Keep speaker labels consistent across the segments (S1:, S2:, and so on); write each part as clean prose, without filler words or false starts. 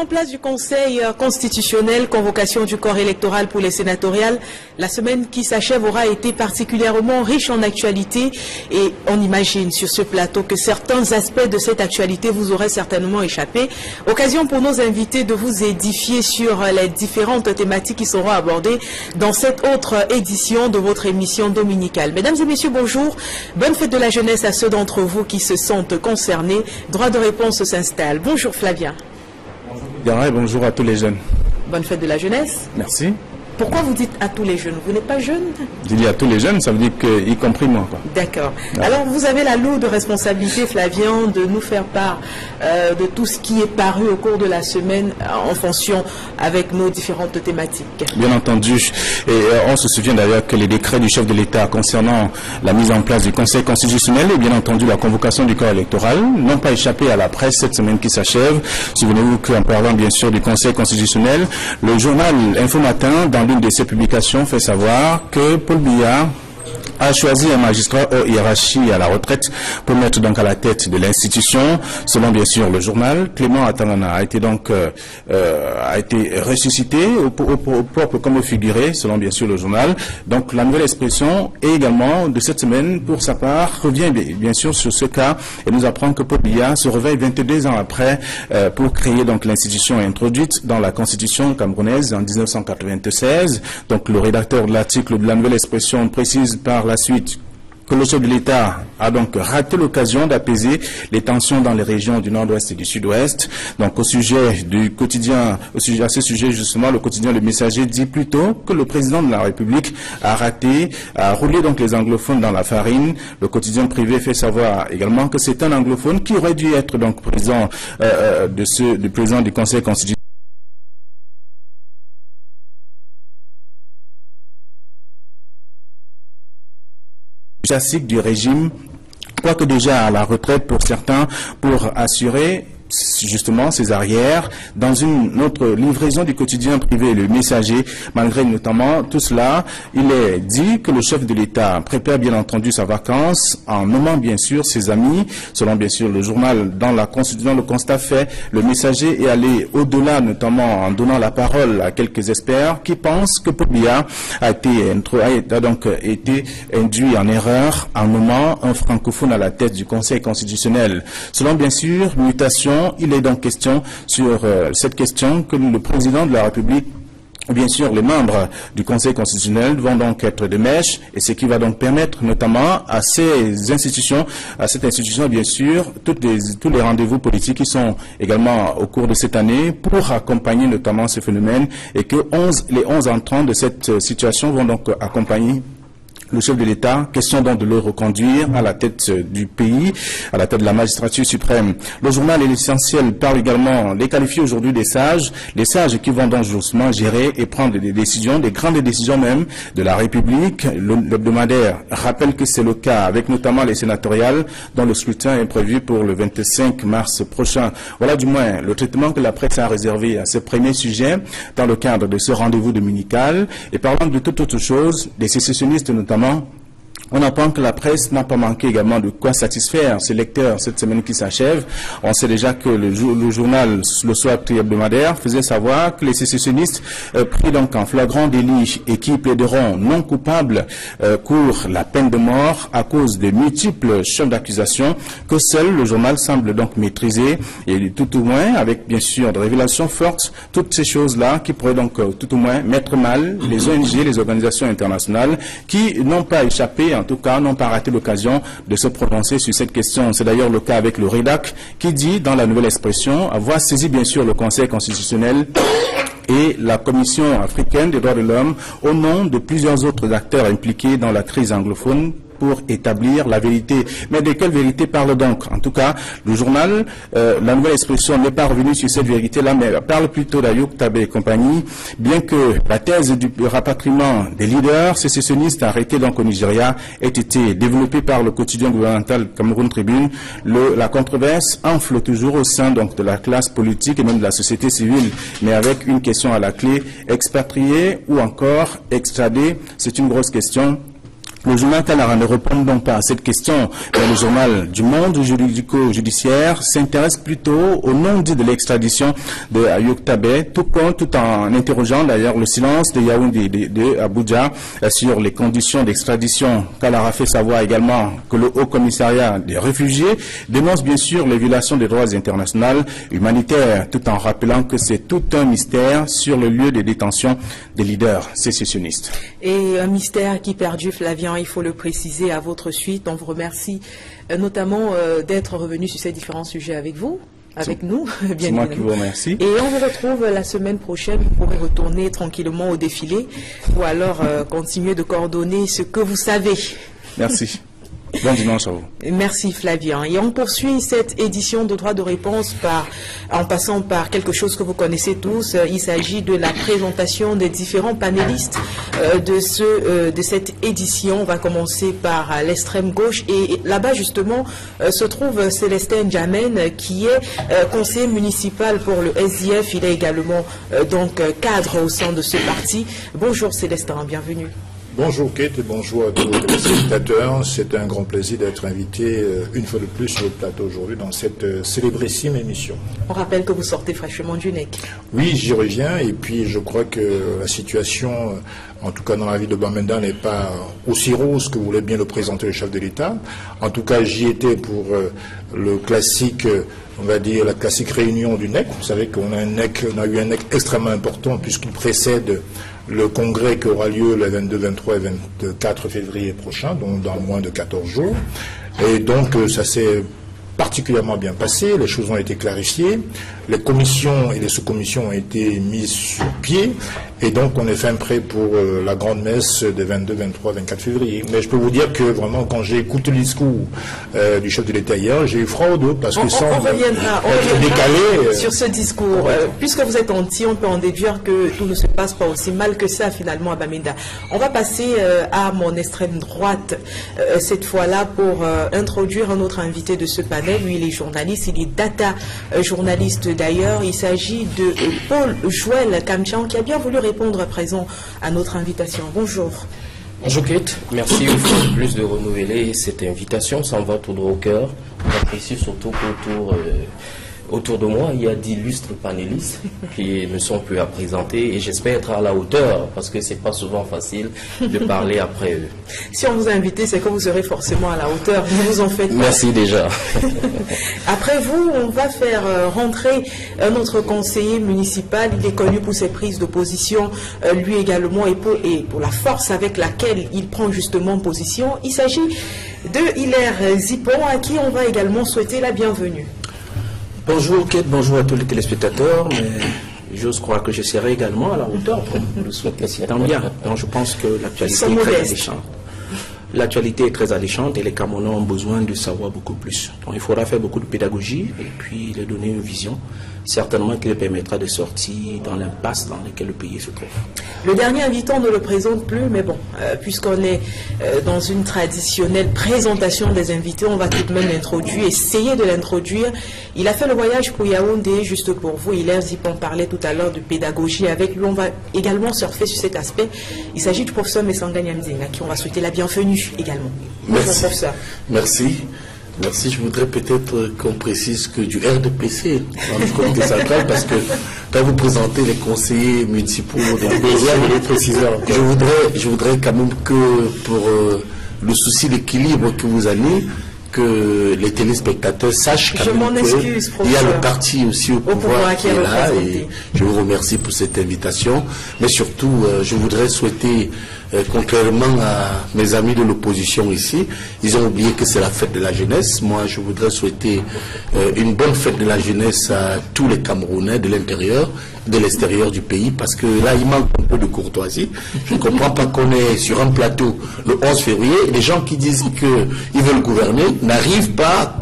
S1: place du Conseil constitutionnel, convocation du corps électoral pour les sénatoriales, la semaine qui s'achève aura été particulièrement riche en actualité et on imagine sur ce plateau que certains aspects de cette actualité vous auraient certainement échappé. Occasion pour nos invités de vous édifier sur les différentes thématiques qui seront abordées dans cette autre édition de votre émission dominicale. Mesdames et messieurs, bonjour. Bonne fête de la jeunesse à ceux d'entre vous qui se sentent concernés. Droit de réponse s'installe. Bonjour Flavien.
S2: Bonjour à tous les jeunes.
S1: Bonne fête de la jeunesse.
S2: Merci.
S1: Pourquoi vous dites à tous les jeunes? Vous n'êtes pas jeune?
S2: Je dis à tous les jeunes, ça veut dire y compris moi.
S1: D'accord. Alors vous avez la lourde responsabilité, Flavien, de nous faire part de tout ce qui est paru au cours de la semaine en fonction avec nos différentes thématiques.
S2: Bien entendu. Et on se souvient d'ailleurs que les décrets du chef de l'État concernant la mise en place du Conseil constitutionnel et bien entendu la convocation du corps électoral n'ont pas échappé à la presse cette semaine qui s'achève. Souvenez-vous qu'en parlant bien sûr du Conseil constitutionnel, le journal Info Matin, dans l'une de ses publications, fait savoir que Paul Biya a choisi un magistrat hors hiérarchie à la retraite pour mettre donc à la tête de l'institution. Selon bien sûr le journal, Clément Atalana a été donc ressuscité au propre comme au figuré, selon bien sûr le journal. Donc la nouvelle expression et également de cette semaine, pour sa part, revient bien sûr sur ce cas et nous apprend que Paul Biya se réveille 22 ans après pour créer donc l'institution introduite dans la Constitution camerounaise en 1996. Donc le rédacteur de l'article de la nouvelle expression précise par la suite que le chef de l'État a donc raté l'occasion d'apaiser les tensions dans les régions du nord-ouest et du sud-ouest. Donc au sujet du quotidien, à ce sujet justement, le quotidien Le Messager dit plutôt que le président de la République a roulé donc les anglophones dans la farine. Le quotidien privé fait savoir également que c'est un anglophone qui aurait dû être donc président du président du Conseil constitutionnel. Classique du régime, quoique déjà à la retraite pour certains, pour assurer justement ses arrières. Dans une autre livraison du quotidien privé Le Messager, malgré notamment tout cela, il est dit que le chef de l'État prépare bien entendu sa vacance en nommant bien sûr ses amis. Selon bien sûr le journal, dans le constat fait, Le Messager est allé au-delà, notamment en donnant la parole à quelques experts qui pensent que Paul Biya a donc été induit en erreur en nommant un francophone à la tête du Conseil constitutionnel. Selon bien sûr mutation, il est donc question sur cette question que le président de la République, bien sûr, les membres du Conseil constitutionnel vont donc être de mèche, et ce qui va donc permettre notamment à cette institution, bien sûr, tous les rendez-vous politiques qui sont également au cours de cette année pour accompagner notamment ce phénomène, et que les 11 entrants de cette situation vont donc accompagner le chef de l'État, question donc de le reconduire à la tête du pays, à la tête de la magistrature suprême. Le journal L'Essentiel parle également, les qualifier aujourd'hui des sages, les sages qui vont donc justement gérer et prendre des décisions, des grandes décisions même de la République. L'hebdomadaire rappelle que c'est le cas avec notamment les sénatoriales dont le scrutin est prévu pour le 25 mars prochain. Voilà du moins le traitement que la presse a réservé à ce premier sujet dans le cadre de ce rendez-vous dominical. Et parlant de toute autre chose, des sécessionnistes notamment, on apprend que la presse n'a pas manqué également de quoi satisfaire ses lecteurs cette semaine qui s'achève. On sait déjà que le journal Le Soir hebdomadaire faisait savoir que les sécessionnistes pris donc en flagrant délit et qui plaideront non coupables courent la peine de mort à cause de multiples chefs d'accusation que seul le journal semble donc maîtriser, et tout au moins avec bien sûr des révélations fortes, toutes ces choses-là qui pourraient donc tout au moins mettre mal les ONG, les organisations internationales qui n'ont pas échappé, en tout cas, n'ont pas raté l'occasion de se prononcer sur cette question. C'est d'ailleurs le cas avec le REDAC qui dit dans la nouvelle expression avoir saisi bien sûr le Conseil constitutionnel et la Commission africaine des droits de l'homme au nom de plusieurs autres acteurs impliqués dans la crise anglophone pour établir la vérité. Mais de quelle vérité parle donc? En tout cas, le journal, la nouvelle expression n'est pas revenue sur cette vérité-là, mais parle plutôt d'Ayoub Tabé et compagnie, bien que la thèse du rapatriement des leaders sécessionnistes arrêtés donc au Nigeria ait été développée par le quotidien gouvernemental Cameroun Tribune. La controverse enfle toujours au sein donc de la classe politique et même de la société civile, mais avec une question à la clé: expatriés ou encore extradés? C'est une grosse question. Le journal Kalara ne répond donc pas à cette question, mais le journal du monde juridico-judiciaire s'intéresse plutôt au non-dit de l'extradition de Ayoub Tabé, tout en interrogeant d'ailleurs le silence de Yaoundé de Abuja sur les conditions d'extradition. Kalara fait savoir également que le Haut Commissariat des réfugiés dénonce bien sûr les violations des droits internationaux humanitaires, tout en rappelant que c'est tout un mystère sur le lieu de détention des leaders sécessionnistes.
S1: Et un mystère qui perdure, Flavien, il faut le préciser à votre suite. On vous remercie notamment d'être revenu sur ces différents sujets avec vous. Avec nous, bien évidemment.
S2: C'est moi qui vous remercie.
S1: Et on vous retrouve la semaine prochaine. Vous pourrez retourner tranquillement au défilé ou alors continuer de coordonner ce que vous savez.
S2: Merci. Bon dimanche à vous.
S1: Merci Flavien. Et on poursuit cette édition de droit de réponse en passant par quelque chose que vous connaissez tous. Il s'agit de la présentation des différents panélistes de cette édition. On va commencer par l'extrême gauche et là-bas justement se trouve Célestin Jamen qui est conseiller municipal pour le SDF. Il est également donc cadre au sein de ce parti. Bonjour Célestin, bienvenue.
S3: Bonjour Kate et bonjour à tous les téléspectateurs. C'est un grand plaisir d'être invité une fois de plus sur le plateau aujourd'hui dans cette célébrissime émission.
S1: On rappelle que vous sortez fraîchement du NEC.
S3: Oui, j'y reviens et puis je crois que la situation, en tout cas dans la ville de Bamenda, n'est pas aussi rose que voulait bien le présenter le chef de l'État. En tout cas, j'y étais pour le classique, on va dire la classique réunion du NEC. Vous savez qu'on a eu un NEC extrêmement important puisqu'il précède le congrès qui aura lieu le 22, 23 et 24 février prochain, donc dans moins de 14 jours. Et donc ça s'est particulièrement bien passé, les choses ont été clarifiées, les commissions et les sous-commissions ont été mises sur pied, et donc on est fin prêt pour la grande messe des 22, 23, 24 février. Mais je peux vous dire que vraiment quand j'ai écouté le discours du chef de l'État hier, j'ai eu froid au dos parce que ça
S1: on reviendra
S3: décalé
S1: sur ce discours. Puisque vous êtes anti, on peut en déduire que tout ne se passe pas aussi mal que ça finalement à Bamenda. On va passer à mon extrême droite cette fois-là pour introduire un autre invité de ce panel. Lui, il est journaliste, il est data journaliste d'ailleurs. Il s'agit de Paul Joël Kamchan qui a bien voulu répondre à présent à notre invitation. Bonjour.
S4: Bonjour Kate, merci une fois de plus de renouveler cette invitation, ça me va tout droit au cœur. J'apprécie surtout qu'autour de moi, il y a d'illustres panélistes qui ne sont plus à présenter et j'espère être à la hauteur parce que c'est pas souvent facile de parler après eux.
S1: Si on vous a invité, c'est que vous serez forcément à la hauteur. Ne vous en faites pas.
S4: Merci déjà.
S1: Après vous, on va faire rentrer notre conseiller municipal. Il est connu pour ses prises de position, lui également, et pour la force avec laquelle il prend justement position. Il s'agit de Hilaire Zipon, à qui on va également souhaiter la bienvenue.
S5: Bonjour Kate, bonjour à tous les téléspectateurs, mais j'ose croire que je serai également à la hauteur pour le souhaiter. Tant bien. Donc je pense que l'actualité est très alléchante. L'actualité est très alléchante et les Camerounais ont besoin de savoir beaucoup plus. Donc il faudra faire beaucoup de pédagogie et puis leur donner une vision, certainement qui leur permettra de sortir dans l'impasse dans laquelle le pays se trouve.
S1: Le dernier invité, on ne le présente plus, mais bon, puisqu'on est dans une traditionnelle présentation des invités, on va tout de même l'introduire, essayer de l'introduire. Il a fait le voyage pour Yaoundé, juste pour vous. Hilaire Zipon parlait tout à l'heure de pédagogie. Avec lui, on va également surfer sur cet aspect. Il s'agit du professeur Messanga Nyamzing, à qui on va souhaiter la bienvenue également.
S6: Merci. Merci. Merci. Je voudrais peut-être qu'on précise que du RDPC dans le comité central, parce que quand vous présentez les conseillers municipaux, je voudrais quand même que pour le souci d'équilibre que vous avez, que les téléspectateurs sachent quand même qu'il y a le parti aussi au pouvoir qui est là, et je vous remercie pour cette invitation. Mais surtout, je voudrais souhaiter, contrairement à mes amis de l'opposition ici, ils ont oublié que c'est la fête de la jeunesse. Moi, je voudrais souhaiter une bonne fête de la jeunesse à tous les Camerounais de l'intérieur, de l'extérieur du pays, parce que là, il manque un peu de courtoisie. Je ne comprends pas qu'on est sur un plateau le 11 février, et les gens qui disent qu'ils veulent gouverner n'arrivent pas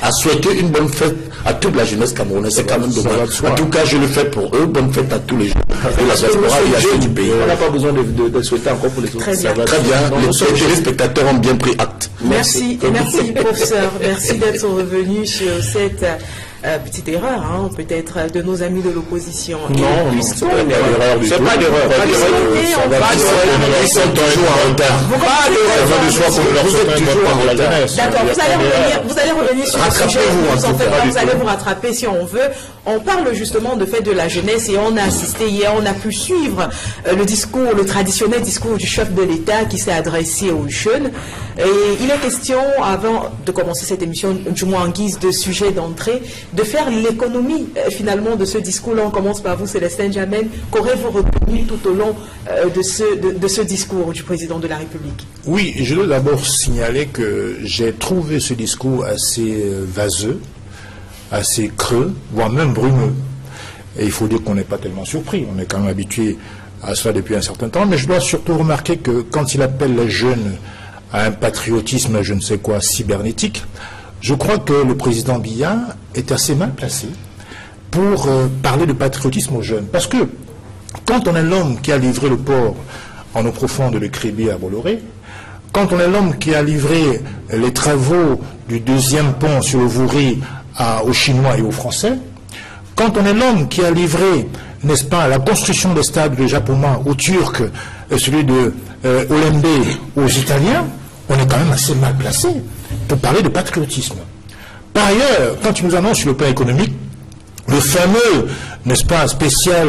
S6: à souhaiter une bonne fête à toute la jeunesse camerounaise. C'est quand même dommage. En tout cas, je le fais pour eux. Bonne fête à tous les gens de la diaspora et à ceux du pays.
S5: On n'a pas besoin de souhaiter encore pour les autres.
S1: Très bien.
S6: Très bien. Les téléspectateurs ont bien pris acte.
S1: Merci. Et merci, professeur. Merci d'être revenu sur cette Petite erreur, hein, peut-être de nos amis de l'opposition.
S5: Non, c'est pas une erreur du tout. C'est pas d'erreur. Ils sont toujours en retard.
S1: D'accord, vous allez revenir sur le sujet. Vous allez vous rattraper si on veut. On parle justement de fait de la jeunesse et on a assisté hier, on a pu suivre le traditionnel discours du chef de l'État qui s'est adressé aux jeunes. Et il est question, avant de commencer cette émission, du moins en guise de sujet d'entrée, de faire l'économie finalement de ce discours-là. On commence par vous, Célestin Djamène. Qu'aurez-vous retenu tout au long de ce discours du président de la République?
S3: Oui, je dois d'abord signaler que j'ai trouvé ce discours assez vaseux, assez creux, voire même brumeux. Et il faut dire qu'on n'est pas tellement surpris. On est quand même habitué à cela depuis un certain temps. Mais je dois surtout remarquer que quand il appelle les jeunes à un patriotisme, je ne sais quoi, cybernétique, je crois que le président Biya est assez mal placé pour parler de patriotisme aux jeunes. Parce que quand on est l'homme qui a livré le port en eau profonde de Crébé à Bolloré, quand on est l'homme qui a livré les travaux du deuxième pont sur le Vouri aux Chinois et aux Français, quand on est l'homme qui a livré, n'est-ce pas, la construction des stades de Japoma aux Turcs, celui de Olembe aux Italiens, on est quand même assez mal placé pour parler de patriotisme. Par ailleurs, quand il nous annonce sur le plan économique, le fameux, n'est-ce pas, spécial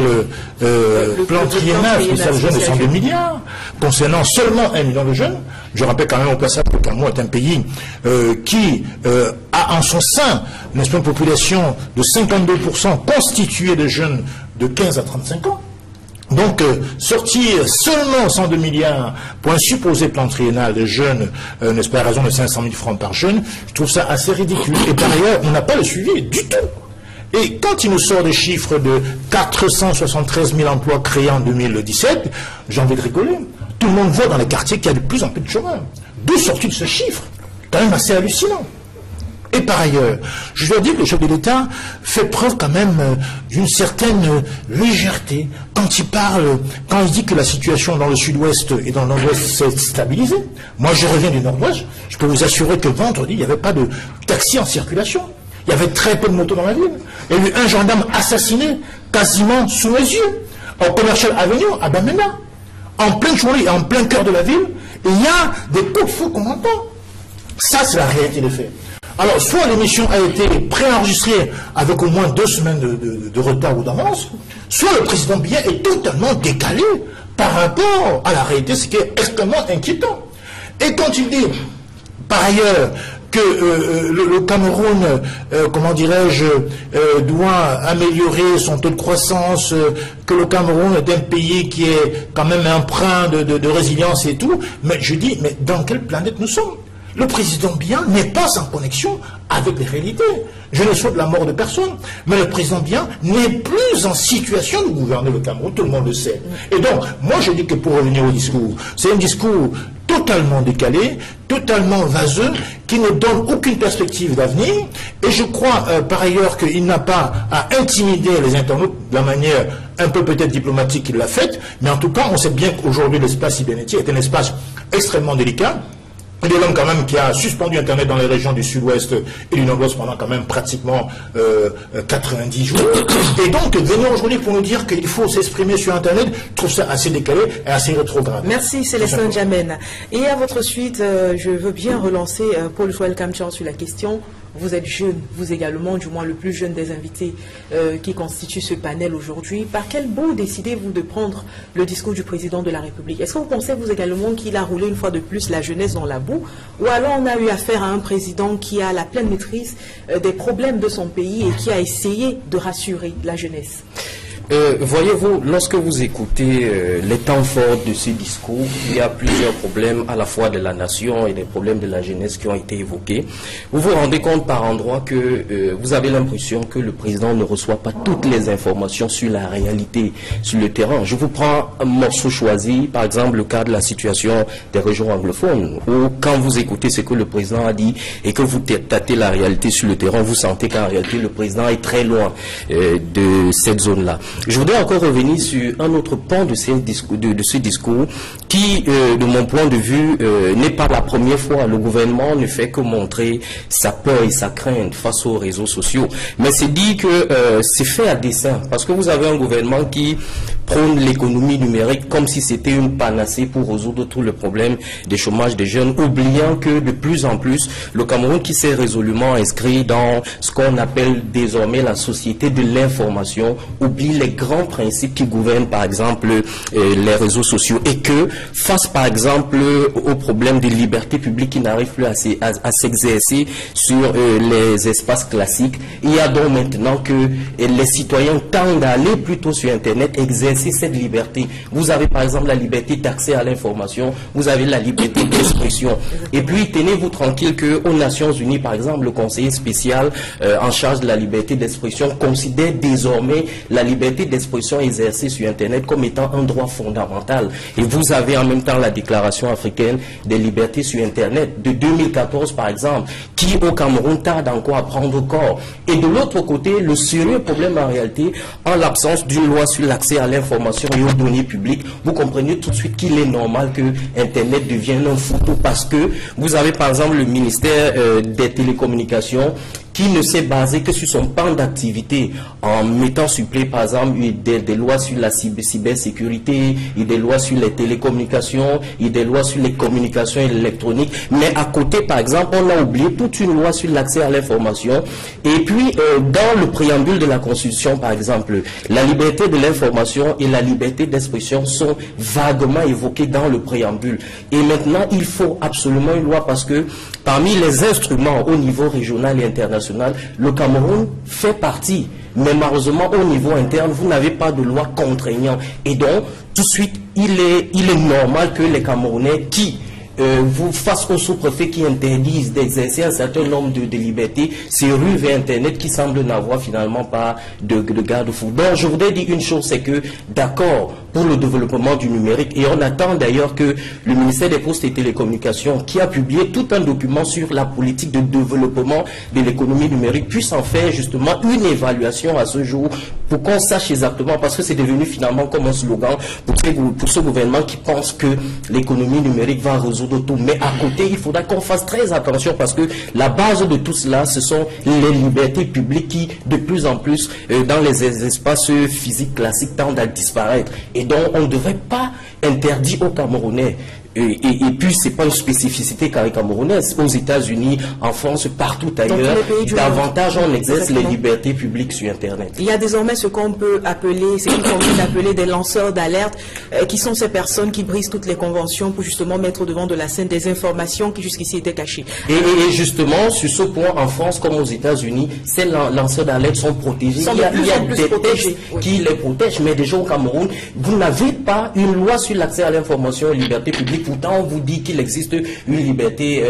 S3: plan triennal spécial jeune de 102 milliards, concernant seulement 1 million de jeunes. Je rappelle quand même au passage que le Cameroun est un pays qui a en son sein, n'est-ce pas, une population de 52% constituée de jeunes de 15 à 35 ans. Donc, sortir seulement 102 milliards pour un supposé plan triennal de jeunes, n'est-ce pas, à raison de 500 000 francs par jeune, je trouve ça assez ridicule. Et par ailleurs, on n'a pas le suivi du tout. Et quand il nous sort des chiffres de 473 000 emplois créés en 2017, j'ai envie de rigoler. Tout le monde voit dans les quartiers qu'il y a de plus en plus de chômeurs. D'où sort-il ce chiffre? Quand même assez hallucinant. Et par ailleurs, je dois dire que le chef de l'État fait preuve quand même d'une certaine légèreté quand il parle, quand il dit que la situation dans le sud-ouest et dans le nord-ouest s'est stabilisée. Moi, je reviens du nord-ouest, je peux vous assurer que vendredi, il n'y avait pas de taxi en circulation. Il y avait très peu de motos dans la ville. Il y a eu un gendarme assassiné quasiment sous mes yeux, au Commercial Avenue, à Bamenda, en pleine journée et en plein cœur de la ville. Et il y a des coups de feu qu'on entend. Ça, c'est la réalité des faits. Alors, soit l'émission a été préenregistrée avec au moins 2 semaines de retard ou d'avance, soit le président Biya est totalement décalé par rapport à la réalité, ce qui est extrêmement inquiétant. Et quand il dit, par ailleurs, que le Cameroun, comment dirais-je, doit améliorer son taux de croissance, que le Cameroun est un pays qui est quand même empreint de résilience et tout, mais je dis, mais dans quelle planète nous sommes? Le président Biya n'est pas en connexion avec les réalités. Je ne souhaite la mort de personne, mais le président Biya n'est plus en situation de gouverner le Cameroun, tout le monde le sait. Et donc, moi je dis que pour revenir au discours, c'est un discours totalement décalé, totalement vaseux, qui ne donne aucune perspective d'avenir, et je crois par ailleurs qu'il n'a pas à intimider les internautes de la manière un peu peut-être diplomatique qu'il l'a faite, mais en tout cas on sait bien qu'aujourd'hui l'espace cybernétique est un espace extrêmement délicat. Il est l'homme quand même qui a suspendu Internet dans les régions du sud-ouest et du nord-ouest pendant quand même pratiquement 90 jours. Et donc, venir aujourd'hui pour nous dire qu'il faut s'exprimer sur Internet, je trouve ça assez décalé et assez rétrograde.
S1: Merci Célestin Djamène. Et à votre suite, je veux bien relancer Paul Joël Kamchan sur la question. Vous êtes jeune, vous également, du moins le plus jeune des invités qui constituent ce panel aujourd'hui. Par quel bout décidez-vous de prendre le discours du président de la République? Est-ce que vous pensez, vous également, qu'il a roulé une fois de plus la jeunesse dans la boue? Ou alors on a eu affaire à un président qui a la pleine maîtrise des problèmes de son pays et qui a essayé de rassurer la jeunesse?
S4: Voyez-vous, lorsque vous écoutez les temps forts de ce discours, il y a plusieurs problèmes à la fois de la nation et des problèmes de la jeunesse qui ont été évoqués. Vous vous rendez compte par endroits que vous avez l'impression que le président ne reçoit pas toutes les informations sur la réalité, sur le terrain. Je vous prends un morceau choisi, par exemple le cas de la situation des régions anglophones, où quand vous écoutez ce que le président a dit et que vous tâtez la réalité sur le terrain, vous sentez qu'en réalité le président est très loin de cette zone-là. je voudrais encore revenir sur un autre pan de ce discours qui, de mon point de vue, n'est pas la première fois. Le gouvernement ne fait que montrer sa peur et sa crainte face aux réseaux sociaux. Mais c'est dit que c'est fait à dessein, parce que vous avez un gouvernement qui prône l'économie numérique comme si c'était une panacée pour résoudre tout le problème des chômages des jeunes, oubliant que de plus en plus, le Cameroun qui s'est résolument inscrit dans ce qu'on appelle désormais la société de l'information, oublie les grands principes qui gouvernent par exemple les réseaux sociaux, et que face par exemple au problème des libertés publiques qui n'arrivent plus à s'exercer sur les espaces classiques, il y a donc maintenant que les citoyens tendent à aller plutôt sur Internet exercer cette liberté. Vous avez par exemple la liberté d'accès à l'information, vous avez la liberté d'expression. Et puis tenez-vous tranquille qu'aux Nations Unies, par exemple, le conseiller spécial en charge de la liberté d'expression considère désormais la liberté d'expression exercée sur Internet comme étant un droit fondamental. Et vous avez en même temps la Déclaration africaine des libertés sur Internet de 2014, par exemple, qui au Cameroun tarde encore à prendre corps. Et de l'autre côté, le sérieux problème en réalité, en l'absence d'une loi sur l'accès à l'information et aux données publiques, vous comprenez tout de suite qu'il est normal que Internet devienne un fourre-tout, parce que vous avez par exemple le ministère des télécommunications qui ne s'est basé que sur son pan d'activité, en mettant sur pied par exemple des lois sur la cybersécurité, et des lois sur les télécommunications, et des lois sur les communications électroniques. Mais à côté par exemple, on a oublié toute une loi sur l'accès à l'information. Et puis dans le préambule de la Constitution par exemple, la liberté de l'information et la liberté d'expression sont vaguement évoquées dans le préambule. Et maintenant il faut absolument une loi, parce que parmi les instruments au niveau régional et international, le Cameroun fait partie. Mais malheureusement, au niveau interne, vous n'avez pas de loi contraignante. Et donc, tout de suite, il est normal que les Camerounais qui vous face aux sous-préfets qui interdisent d'exercer un certain nombre de libertés, ces rues vers Internet qui semblent n'avoir finalement pas de garde-fou. Donc je voudrais dire une chose, c'est que d'accord pour le développement du numérique, et on attend d'ailleurs que le ministère des Postes et Télécommunications, qui a publié tout un document sur la politique de développement de l'économie numérique, puisse en faire justement une évaluation à ce jour pour qu'on sache exactement, parce que c'est devenu finalement comme un slogan pour ce gouvernement qui pense que l'économie numérique va résoudre tout. Mais à côté, il faudra qu'on fasse très attention, parce que la base de tout cela, ce sont les libertés publiques qui, de plus en plus, dans les espaces physiques classiques, tendent à disparaître. Et donc, on ne devrait pas interdire aux Camerounais. Et puis, ce n'est pas une spécificité camerounaise. Aux États-Unis, en France, partout ailleurs, davantage on exerce les libertés publiques sur Internet.
S1: Il y a désormais ce qu'on peut appeler, ce qu'il convient d'appeler des lanceurs d'alerte, qui sont ces personnes qui brisent toutes les conventions pour justement mettre devant de la scène des informations qui jusqu'ici étaient cachées.
S4: Et justement, sur ce point, en France comme aux États-Unis, ces lanceurs d'alerte sont protégés. Il y a des textes qui les protègent, mais déjà au Cameroun, vous n'avez pas une loi sur l'accès à l'information et liberté publique. Pourtant, on vous dit qu'il existe une liberté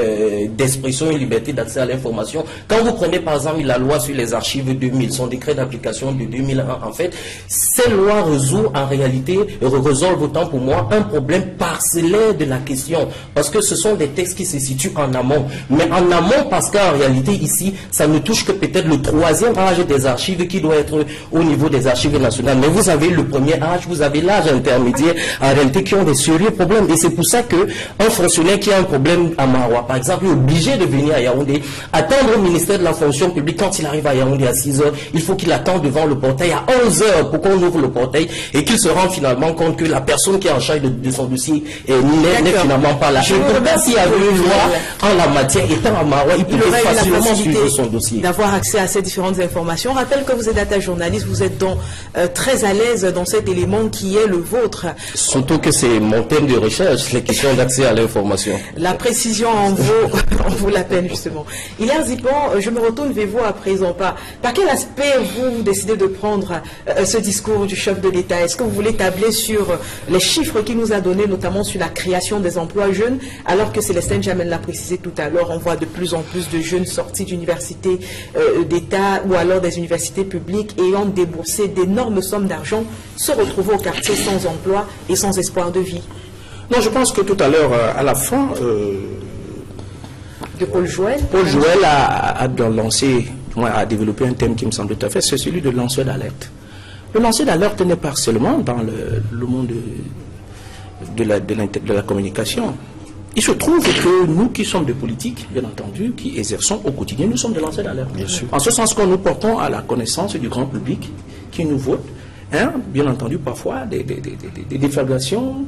S4: d'expression, une liberté d'accès à l'information. Quand vous prenez par exemple la loi sur les archives 2000, son décret d'application de 2001, en fait, ces lois résolvent autant pour moi un problème parcellaire de la question. Parce que ce sont des textes qui se situent en amont. Mais en amont, parce qu'en réalité, ici, ça ne touche que peut-être le troisième âge des archives qui doit être au niveau des archives nationales. Mais vous avez le premier âge, vous avez l'âge intermédiaire, en réalité, qui ont des sérieux problèmes. Et c'est pour ça qu'un fonctionnaire qui a un problème à Maroua, par exemple, est obligé de venir à Yaoundé, attendre au ministère de la fonction publique. Quand il arrive à Yaoundé à 6 h, il faut qu'il attende devant le portail à 11 h pour qu'on ouvre le portail et qu'il se rende finalement compte que la personne qui est en charge de son dossier n'est finalement pas là. Je ne s'il y avait une loi en la matière, étant à Maroua, il pouvait facilement suivre son dossier.
S1: D'avoir accès à ces différentes informations. On rappelle que vous êtes data journaliste, vous êtes donc très à l'aise dans cet élément qui est le vôtre.
S4: Surtout que c'est mon thème de recherche, les questions d'accès à l'information.
S1: La précision en vaut la peine, justement. Hilaire Zipon, je me retourne vers vous à présent. Par quel aspect vous décidez de prendre ce discours du chef de l'État? Est-ce que vous voulez tabler sur les chiffres qu'il nous a donnés, notamment sur la création des emplois jeunes, alors que Célestin Jamel l'a précisé tout à l'heure, on voit de plus en plus de jeunes sortis d'universités d'État ou alors des universités publiques ayant déboursé d'énormes sommes d'argent, se retrouver au quartier sans emploi et sans espoir de vie?
S5: Non, je pense que tout à l'heure, à la fin,
S1: de Paul Joël
S5: a lancé, a développé un thème qui me semble tout à fait, c'est celui de lanceur d'alerte. Le lancer d'alerte n'est pas seulement dans le monde de la communication. Il se trouve que nous qui sommes des politiques, bien entendu, qui exerçons au quotidien, nous sommes des lanceurs d'alerte. En ce sens que nous portons à la connaissance du grand public qui nous vote, hein, bien entendu, parfois des déflagrations,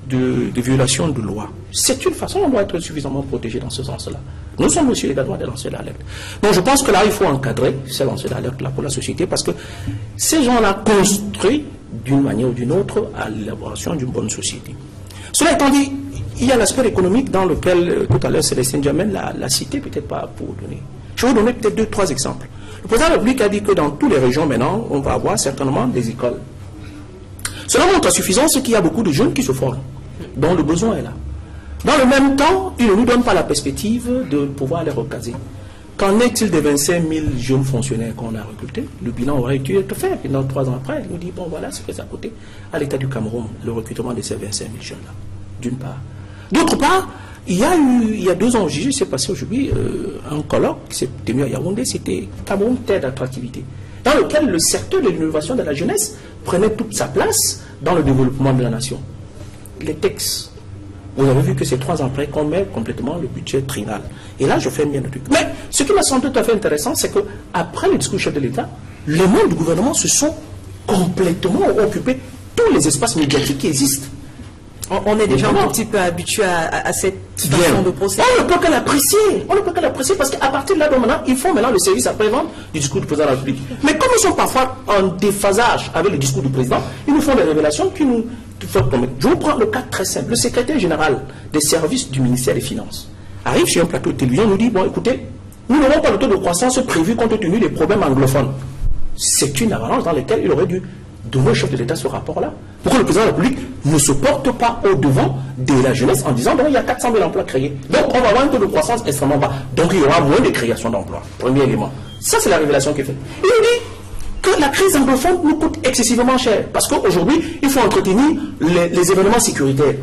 S5: de violations de loi. C'est une façon, on doit être suffisamment protégé dans ce sens-là. Nous sommes aussi également des lanceurs d'alerte. Donc je pense que là, il faut encadrer ces lanceurs d'alerte-là pour la société parce que ces gens-là construisent d'une manière ou d'une autre à l'élaboration d'une bonne société. Cela étant dit, il y a l'aspect économique dans lequel, tout à l'heure, Célestin Djamel l'a cité, peut-être pas pour donner. Je vais vous donner peut-être 2-3 exemples. Le président de la République a dit que dans toutes les régions, maintenant, on va avoir certainement des écoles. Cela montre à suffisance qu'il y a beaucoup de jeunes qui se forment, dont le besoin est là. Dans le même temps, il ne nous donne pas la perspective de pouvoir les recaser. Qu'en est-il des 25 000 jeunes fonctionnaires qu'on a recrutés? Le bilan aurait été fait. Et dans 3 ans après, il nous dit, bon voilà, ce que ça a coûté à l'État du Cameroun, le recrutement de ces 25 000 jeunes-là, d'une part. D'autre part, il y a 2 ans, je s'est passé aujourd'hui un colloque qui s'est tenu à Yaoundé, c'était Cameroun Terre d'attractivité, dans lequel le secteur de l'innovation de la jeunesse prenait toute sa place dans le développement de la nation. Les textes, vous avez vu que c'est 3 ans après qu'on met complètement le budget trinal. Et là, je fais bien le truc. Mais ce qui m'a semblé tout à fait intéressant, c'est qu'après le discours du chef de l'État, les membres du gouvernement se sont complètement occupés tous les espaces médiatiques qui existent.
S1: On est déjà un petit peu habitué à cette façon de procéder.
S5: On ne peut que l'apprécier. On ne peut que l'apprécier parce qu'à partir de là, maintenant, ils font maintenant le service après-vente du discours du président de la République. Mais comme ils sont parfois en déphasage avec le discours du président, ils nous font des révélations qui nous font promettre. Je vous prends le cas très simple. Le secrétaire général des services du ministère des Finances arrive sur un plateau de télévision et nous dit, bon écoutez, nous n'aurons pas le taux de croissance prévu compte tenu des problèmes anglophones. C'est une avalanche dans laquelle il aurait dû donner au chef de l'État ce rapport-là. Pourquoi le président de la République ne se porte pas au-devant de la jeunesse en disant, donc il y a 400 000 emplois créés. Donc on va avoir un taux de croissance extrêmement bas. Donc il y aura moins de création d'emplois. Premier élément. Ça, c'est la révélation qu'il fait. Il dit que la crise anglophone nous coûte excessivement cher. Parce qu'aujourd'hui, il faut entretenir les événements sécuritaires.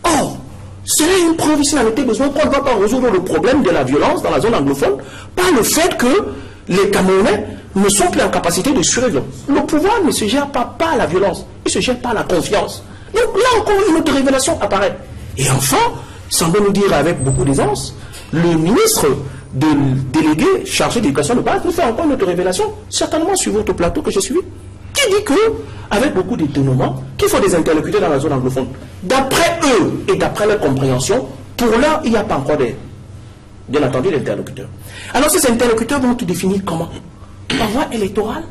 S5: Or, cela est une preuve, s'il en était besoin, qu'on ne va pas résoudre le problème de la violence dans la zone anglophone par le fait que les Camerounais ne sont plus en capacité de survivre. Le pouvoir ne se gère pas par la violence, il se gère par la confiance. Donc là encore, une autre révélation apparaît. Et enfin, semble nous dire avec beaucoup d'aisance, le ministre délégué chargé d'éducation de base nous fait encore une autre révélation, certainement sur votre plateau que j'ai suivi, qui dit que, avec beaucoup d'étonnement, qu'il faut des interlocuteurs dans la zone anglophone. D'après eux et d'après leur compréhension, pour l'heure, il n'y a pas encore bien entendu d'interlocuteurs. Alors ces interlocuteurs vont te définir comment? Par voie électorale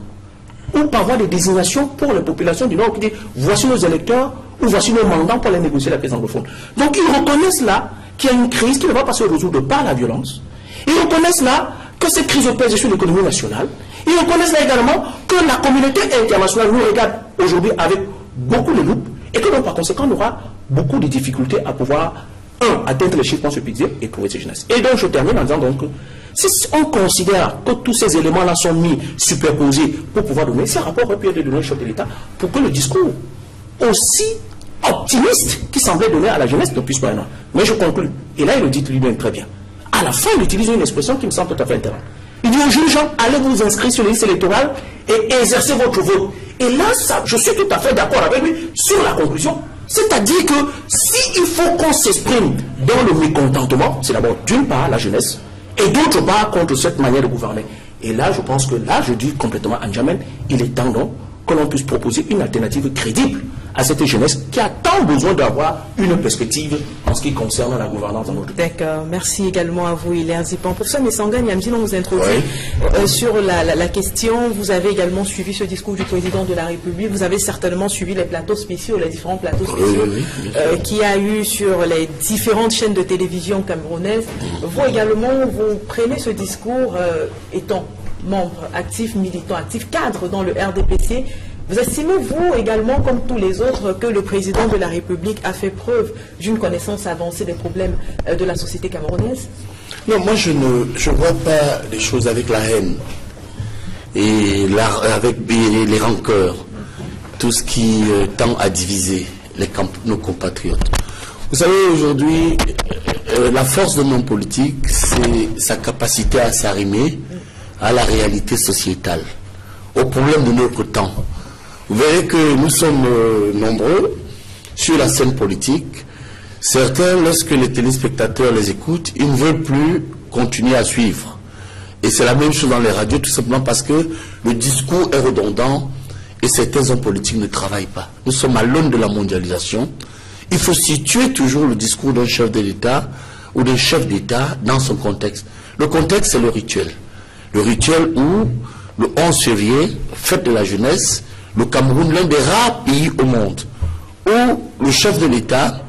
S5: ou par voie de désignation pour les populations du Nord qui disent voici nos électeurs ou voici nos mandants pour les négocier la crise anglophone. Donc ils reconnaissent là qu'il y a une crise qui ne va pas se résoudre par la violence. Ils reconnaissent là que cette crise pèse sur l'économie nationale. Ils reconnaissent là également que la communauté internationale nous regarde aujourd'hui avec beaucoup de loupe et que donc par conséquent on aura beaucoup de difficultés à pouvoir atteindre les chiffres qu'on se peut dire et trouver ces jeunesses. Et donc je termine en disant donc si on considère que tous ces éléments-là sont mis superposés pour pouvoir donner, ces rapports auraient pu être donnés au chef de l'État pour que le discours aussi optimiste qui semblait donner à la jeunesse ne puisse pas être. Mais je conclue. Et là, il le dit lui-même très bien. À la fin, il utilise une expression qui me semble tout à fait intéressante. Il dit aux jeunes gens, allez vous inscrire sur les listes électorales et exercez votre vote. Et là, je suis tout à fait d'accord avec lui sur la conclusion. C'est-à-dire que s'il faut qu'on s'exprime dans le mécontentement, c'est d'abord d'une part la jeunesse, et d'autre part contre cette manière de gouverner. Et là, je pense que là, je dis complètement à N'Djamène, il est temps donc que l'on puisse proposer une alternative crédible à cette jeunesse qui a tant besoin d'avoir une perspective en ce qui concerne la gouvernance dans notre pays.
S1: D'accord. Merci également à vous, Hilaire Zipan. Pour ça, M. Sangane, Yamzil, on vous introduit sur la question. Vous avez également suivi ce discours du président de la République. Vous avez certainement suivi les plateaux spéciaux, les différents plateaux spéciaux qu'il y a eu sur les différentes chaînes de télévision camerounaises. Vous également, vous prenez ce discours étant membre actif, militant actif, cadre dans le RDPC. Vous estimez, vous également, comme tous les autres, que le président de la République a fait preuve d'une connaissance avancée des problèmes de la société camerounaise?
S6: Non, moi je ne vois pas les choses avec la haine et avec les rancœurs, tout ce qui tend à diviser nos compatriotes. Vous savez, aujourd'hui, la force de mon politique, c'est sa capacité à s'arrimer à la réalité sociétale, aux problèmes de notre temps, Vous verrez que nous sommes nombreux sur la scène politique. Certains, lorsque les téléspectateurs les écoutent, ils ne veulent plus continuer à suivre. Et c'est la même chose dans les radios, tout simplement parce que le discours est redondant et certains hommes politiques ne travaillent pas. Nous sommes à l'aune de la mondialisation. Il faut situer toujours le discours d'un chef de l'État ou d'un chef d'État dans son contexte. Le contexte, c'est le rituel. Le rituel où, le 11 février, fête de la jeunesse, le Cameroun, l'un des rares pays au monde, où le chef de l'État,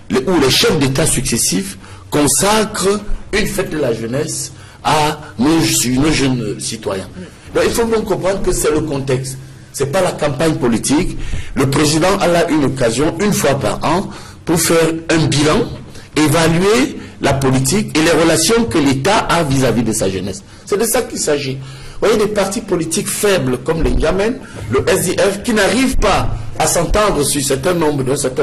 S6: où les chefs d'État successifs consacrent une fête de la jeunesse à nos jeunes citoyens. Donc, il faut bien comprendre que c'est le contexte. Ce n'est pas la campagne politique. Le président a une occasion, une fois par an, pour faire un bilan, évaluer la politique et les relations que l'État a vis-à-vis de sa jeunesse. C'est de ça qu'il s'agit. Vous voyez, des partis politiques faibles comme les N'Djamène, le SDF, qui n'arrivent pas à s'entendre sur un certain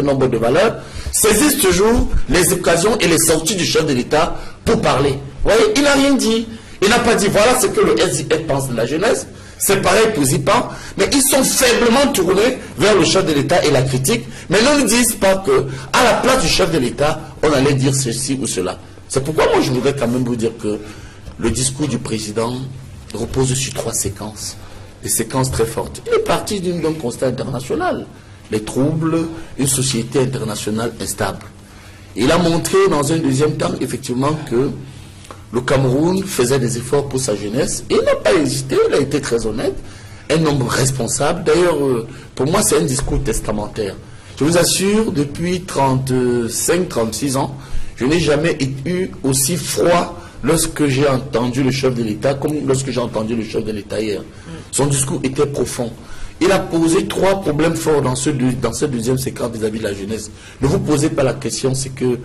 S6: nombre de valeurs, saisissent toujours les occasions et les sorties du chef de l'État pour parler. Vous voyez, il n'a rien dit. Il n'a pas dit, voilà ce que le SDF pense de la jeunesse. C'est pareil pour Zipan, mais ils sont faiblement tournés vers le chef de l'État et la critique, mais ne nous disent pas que, à la place du chef de l'État, on allait dire ceci ou cela. C'est pourquoi moi je voudrais quand même vous dire que le discours du président repose sur 3 séquences, des séquences très fortes. Il est parti d'un constat international, les troubles, une société internationale instable. Il a montré dans un deuxième temps, effectivement, que le Cameroun faisait des efforts pour sa jeunesse. Et il n'a pas hésité, il a été très honnête, un homme responsable. D'ailleurs, pour moi, c'est un discours testamentaire. Je vous assure, depuis 35-36 ans, je n'ai jamais eu aussi froid lorsque j'ai entendu le chef de l'État, comme lorsque j'ai entendu le chef de l'État hier. Son discours était profond. Il a posé 3 problèmes forts dans cette deuxième séquence vis-à-vis de la jeunesse. Ne vous posez pas la question, c'est que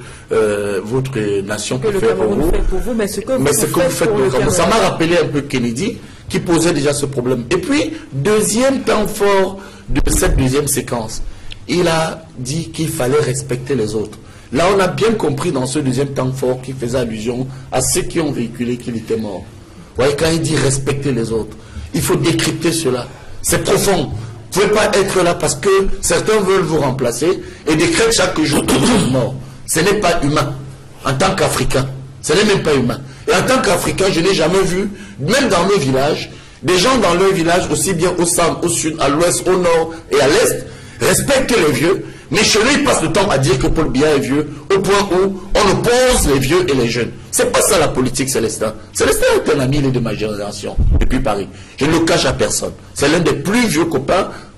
S6: votre nation peut faire pour vous.
S1: Mais ce que vous faites pour le Cameroun.
S6: Ça m'a rappelé un peu Kennedy, qui posait déjà ce problème. Et puis, deuxième temps fort de cette deuxième séquence, il a dit qu'il fallait respecter les autres. Là, on a bien compris dans ce deuxième temps fort qui faisait allusion à ceux qui ont véhiculé qu'il était mort. Vous voyez, quand il dit respecter les autres, il faut décrypter cela. C'est profond. Vous ne pouvez pas être là parce que certains veulent vous remplacer et décrètent chaque jour que vous êtes mort. Ce n'est pas humain. En tant qu'Africain, ce n'est même pas humain. Et en tant qu'Africain, je n'ai jamais vu, même dans nos villages, des gens dans leur village, aussi bien au centre, au sud, à l'ouest, au nord et à l'est, respecter les vieux, mais chez lui, ils passent le temps à dire que Paul Biya est vieux, au point où on oppose les vieux et les jeunes. C'est pas ça la politique, Célestin. Célestin est un ami, il est de ma génération, depuis Paris. Je ne le cache à personne. C'est l'un des plus vieux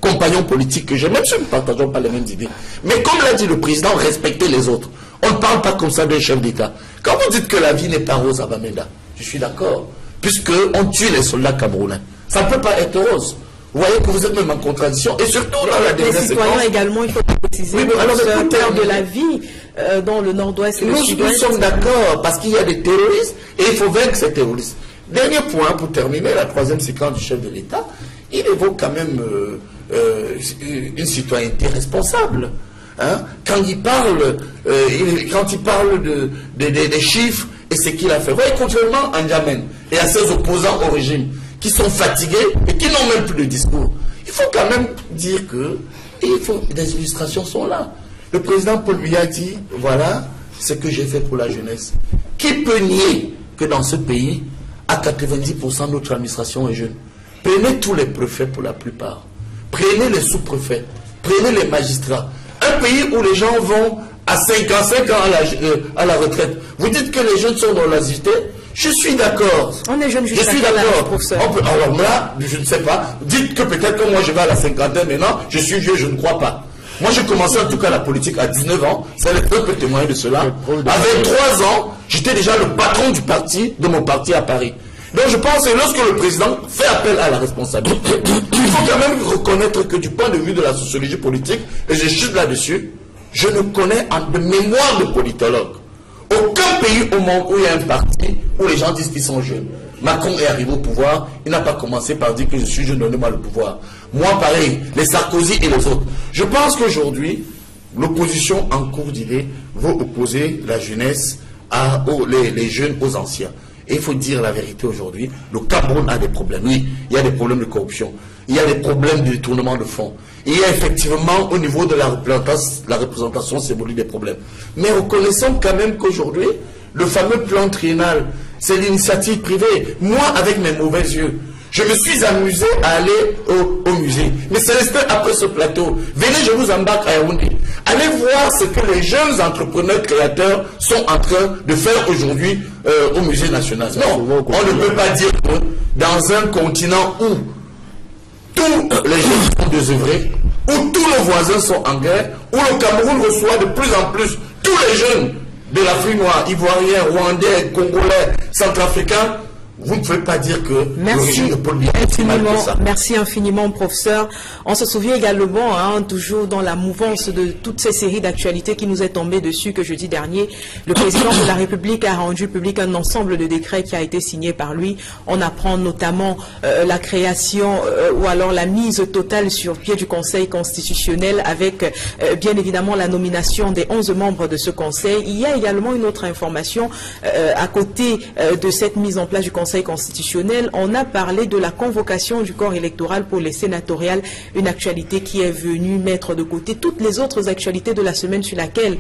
S6: compagnons politiques que j'ai, même si nous ne partageons pas les mêmes idées. Mais comme l'a dit le président, respectez les autres. On ne parle pas comme ça d'un chef d'État. Quand vous dites que la vie n'est pas rose à Bamenda, je suis d'accord, puisqu'on tue les soldats camerounais. Ça ne peut pas être rose. Vous voyez que vous êtes même en contradiction, et surtout dans la dernière séquence. Les citoyens
S1: également, il faut préciser, oui, perdent de la vie dans le nord-ouest et le sud-ouest.
S6: Nous sommes d'accord, parce qu'il y a des terroristes, et il faut vaincre ces terroristes. Dernier point, pour terminer, la troisième séquence du chef de l'État, il évoque quand même une citoyenneté responsable. Hein? Quand il parle des chiffres et ce qu'il a fait. Vous voyez, contrairement à N'Djamène et à ses opposants au régime, qui sont fatigués et qui n'ont même plus de discours. Il faut quand même dire que des illustrations sont là. Le président Paul Biya dit, voilà ce que j'ai fait pour la jeunesse. Qui peut nier que dans ce pays, à 90% notre administration est jeune? Prenez tous les préfets pour la plupart. Prenez les sous-préfets. Prenez les magistrats. Un pays où les gens vont à 5 ans à la retraite. Vous dites que les jeunes sont dans l'asité. Je suis d'accord.
S1: On est jeune,
S6: je suis d'accord. Alors là, je ne sais pas. Dites que peut-être que moi je vais à la cinquantaine maintenant, je suis vieux, je ne crois pas. Moi j'ai commencé en tout cas la politique à 19 ans, c'est le peuple témoin de cela. Avec 3 ans, j'étais déjà le patron de mon parti à Paris. Donc je pense que lorsque le président fait appel à la responsabilité, il faut quand même reconnaître que du point de vue de la sociologie politique, et je chute là-dessus, je ne connais de mémoire de politologue aucun pays au monde où il y a un parti où les gens disent qu'ils sont jeunes. Macron est arrivé au pouvoir, il n'a pas commencé par dire que je suis jeune, donnez-moi le pouvoir. Moi, pareil, les Sarkozy et les autres. Je pense qu'aujourd'hui, l'opposition en cours d'idée veut opposer la jeunesse les jeunes aux anciens. Et il faut dire la vérité aujourd'hui, le Cameroun a des problèmes. Oui, il y a des problèmes de corruption. Il y a des problèmes de détournement de fonds. Il y a effectivement au niveau de la représentation symbolique des problèmes. Mais reconnaissons quand même qu'aujourd'hui, le fameux plan triennal, c'est l'initiative privée. Moi, avec mes mauvais yeux, je me suis amusé à aller au musée. Mais Célestin, après ce plateau, venez, je vous embarque à Yaoundé. Allez voir ce que les jeunes entrepreneurs créateurs sont en train de faire aujourd'hui au musée national. Non, on ne peut pas dire que dans un continent où tous les jeunes sont désœuvrés, où tous nos voisins sont en guerre, où le Cameroun reçoit de plus en plus tous les jeunes de l'Afrique noire, ivoiriens, rwandais, congolais, centrafricains, vous ne pouvez pas dire que le régime de Paul Biya est mal que ça.
S1: Merci infiniment, professeur. On se souvient également, toujours dans la mouvance de toutes ces séries d'actualités qui nous est tombée dessus, que jeudi dernier, le président de la République a rendu public un ensemble de décrets qui a été signé par lui. On apprend notamment la création ou alors la mise totale sur pied du Conseil constitutionnel avec bien évidemment la nomination des 11 membres de ce Conseil. Il y a également une autre information à côté de cette mise en place du Conseil constitutionnel. On a parlé de la convocation du corps électoral pour les sénatoriales, une actualité qui est venue mettre de côté toutes les autres actualités de la semaine sur laquelle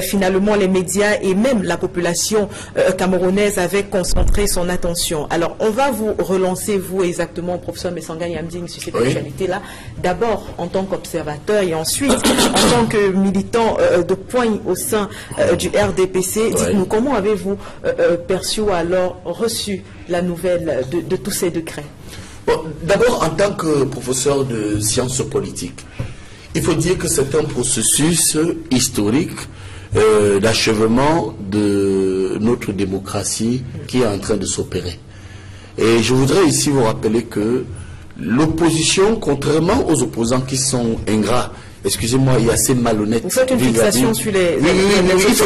S1: finalement les médias et même la population camerounaise avaient concentré son attention. Alors on va vous relancer, vous exactement, professeur Messanga Yamding, sur cette actualité-là, d'abord en tant qu'observateur et ensuite en tant que militant de poigne au sein du RDPC. Dites-nous, comment avez-vous perçu ou alors reçu la nouvelle de tous ces décrets?
S6: Bon, d'abord, en tant que professeur de sciences politiques, il faut dire que c'est un processus historique d'achèvement de notre démocratie qui est en train de s'opérer. Et je voudrais ici vous rappeler que l'opposition, contrairement aux opposants qui sont ingrats, excusez-moi, il est assez malhonnête.
S1: Vous faites une fixation sur les...
S6: Oui, il faut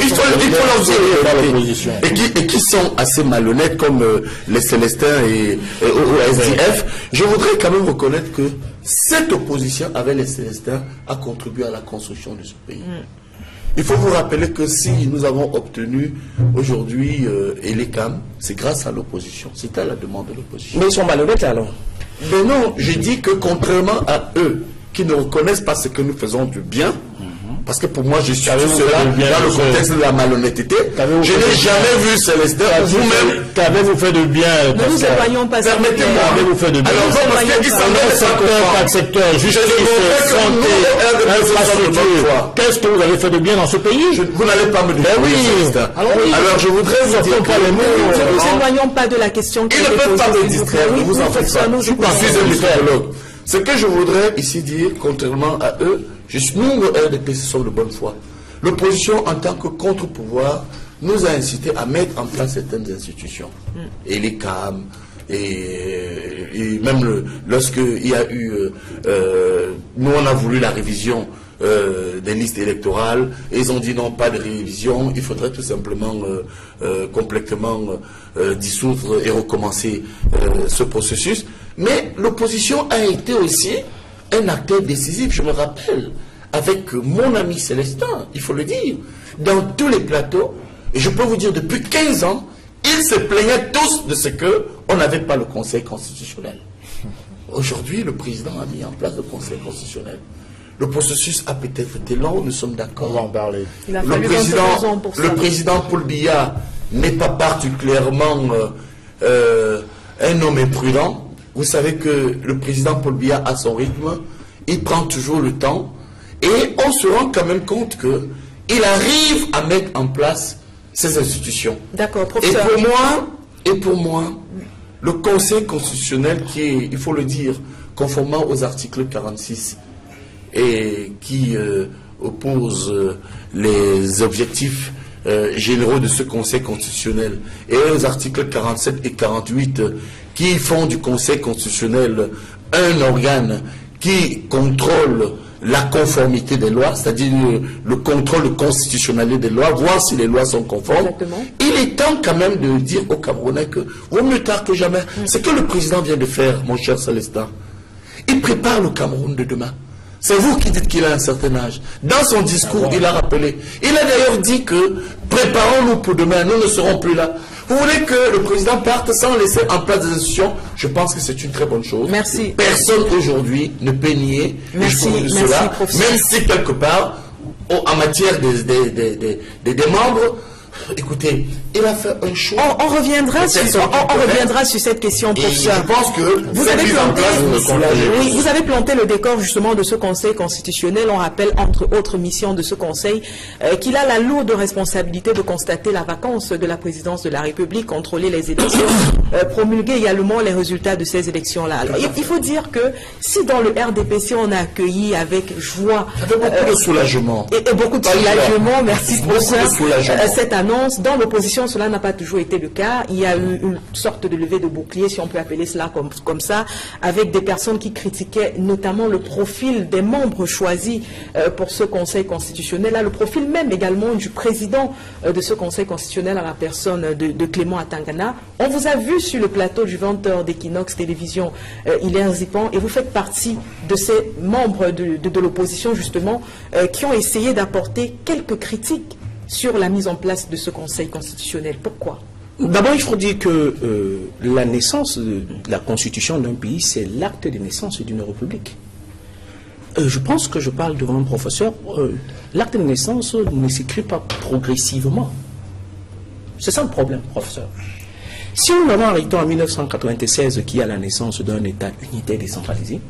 S6: l'opposition. Et qui sont assez malhonnêtes, comme les Célestins et au SDF. Je voudrais quand même reconnaître que cette opposition avec les Célestins a contribué à la construction de ce pays. Il faut vous rappeler que si nous avons obtenu aujourd'hui Elecam, c'est grâce à l'opposition. C'était à la demande de l'opposition.
S5: Mais ils sont malhonnêtes alors?
S6: Mais non, je dis que contrairement à eux, qui ne reconnaissent pas ce que nous faisons du bien, parce que pour moi, je suis cela dans le contexte de la malhonnêteté. Je n'ai jamais vu Célestin, vous-même.
S7: Qu'avez-vous fait de bien?
S1: Ne nous éloignons pas.
S6: Permettez-moi.
S7: Qu'avez-vous fait de bien?
S6: Alors,
S7: par secteur, justice, santé, infrastructure. Qu'est-ce que vous avez fait de bien dans ce pays?
S6: Vous n'allez pas me dire. Alors, je voudrais vous dire que
S1: ne nous éloignons pas de la question qui est posée.
S6: Ils ne peuvent pas me distraire, ne vous en faites pas. Je suis un psychologue. Ce que je voudrais ici dire, contrairement à eux, nous, le RDPC, sommes de bonne foi. L'opposition, en tant que contre-pouvoir, nous a incité à mettre en place certaines institutions. Et les CAM, et même lorsqu'il y a eu... nous, on a voulu la révision des listes électorales, et ils ont dit non, pas de révision, il faudrait tout simplement complètement dissoudre et recommencer ce processus. Mais l'opposition a été aussi un acteur décisif, je me rappelle, avec mon ami Célestin, il faut le dire, dans tous les plateaux, et je peux vous dire, depuis 15 ans, ils se plaignaient tous de ce qu'on n'avait pas le Conseil constitutionnel. Aujourd'hui, le président a mis en place le Conseil constitutionnel. Le processus a peut-être été long, nous sommes d'accord.
S3: On va en parler.
S6: Le président Paul Biya n'est pas particulièrement un homme imprudent. Vous savez que le président Paul Biya a son rythme, il prend toujours le temps, et on se rend quand même compte qu'il arrive à mettre en place ces institutions.
S1: D'accord, professeur.
S6: Et pour moi, le Conseil constitutionnel qui est, il faut le dire, conformément aux articles 46, et qui oppose les objectifs généraux de ce Conseil constitutionnel, et aux articles 47 et 48 qui font du Conseil constitutionnel un organe qui contrôle la conformité des lois, c'est-à-dire le contrôle constitutionnel des lois, voir si les lois sont conformes.
S1: Exactement.
S6: Il est temps quand même de dire aux Camerounais que, vaut mieux tard que jamais, ce que le président vient de faire, mon cher Célestin, il prépare le Cameroun de demain. C'est vous qui dites qu'il a un certain âge. Dans son discours, il a rappelé. Il a d'ailleurs dit que préparons-nous pour demain, nous ne serons plus là. Vous voulez que le président parte sans laisser en place des institutions? Je pense que c'est une très bonne chose.
S1: Merci.
S6: Personne aujourd'hui ne peut nier
S1: cela,
S6: même si quelque part, en matière des membres, écoutez, il a fait un choix.
S1: On reviendra sur cette question, professeur.
S6: Je pense que
S1: vous avez planté le décor justement de ce Conseil constitutionnel. On rappelle, entre autres missions de ce Conseil, qu'il a la lourde responsabilité de constater la vacance de la présidence de la République, contrôler les élections, promulguer également les résultats de ces élections-là. Il faut dire que si dans le RDPC on a accueilli avec joie,
S6: avec beaucoup de soulagement,
S1: et beaucoup de soulagement, merci professeur, cette annonce. Dans l'opposition, cela n'a pas toujours été le cas. Il y a eu une sorte de levée de bouclier, si on peut appeler cela comme ça, avec des personnes qui critiquaient notamment le profil des membres choisis pour ce Conseil constitutionnel. Là, le profil même également du président de ce Conseil constitutionnel à la personne de Clément Atangana. On vous a vu sur le plateau du 20h d'Equinox Télévision, Hilaire Zipan, et vous faites partie de ces membres de l'opposition, justement, qui ont essayé d'apporter quelques critiques sur la mise en place de ce Conseil constitutionnel. Pourquoi?
S5: D'abord, il faut dire que la naissance de la constitution d'un pays, c'est l'acte de naissance d'une république. Je pense que je parle devant un professeur. L'acte de naissance ne s'écrit pas progressivement. C'est ça le problème, professeur. Si nous avons arrêté en 1996 qu'il y a la naissance d'un État unitaire décentralisé,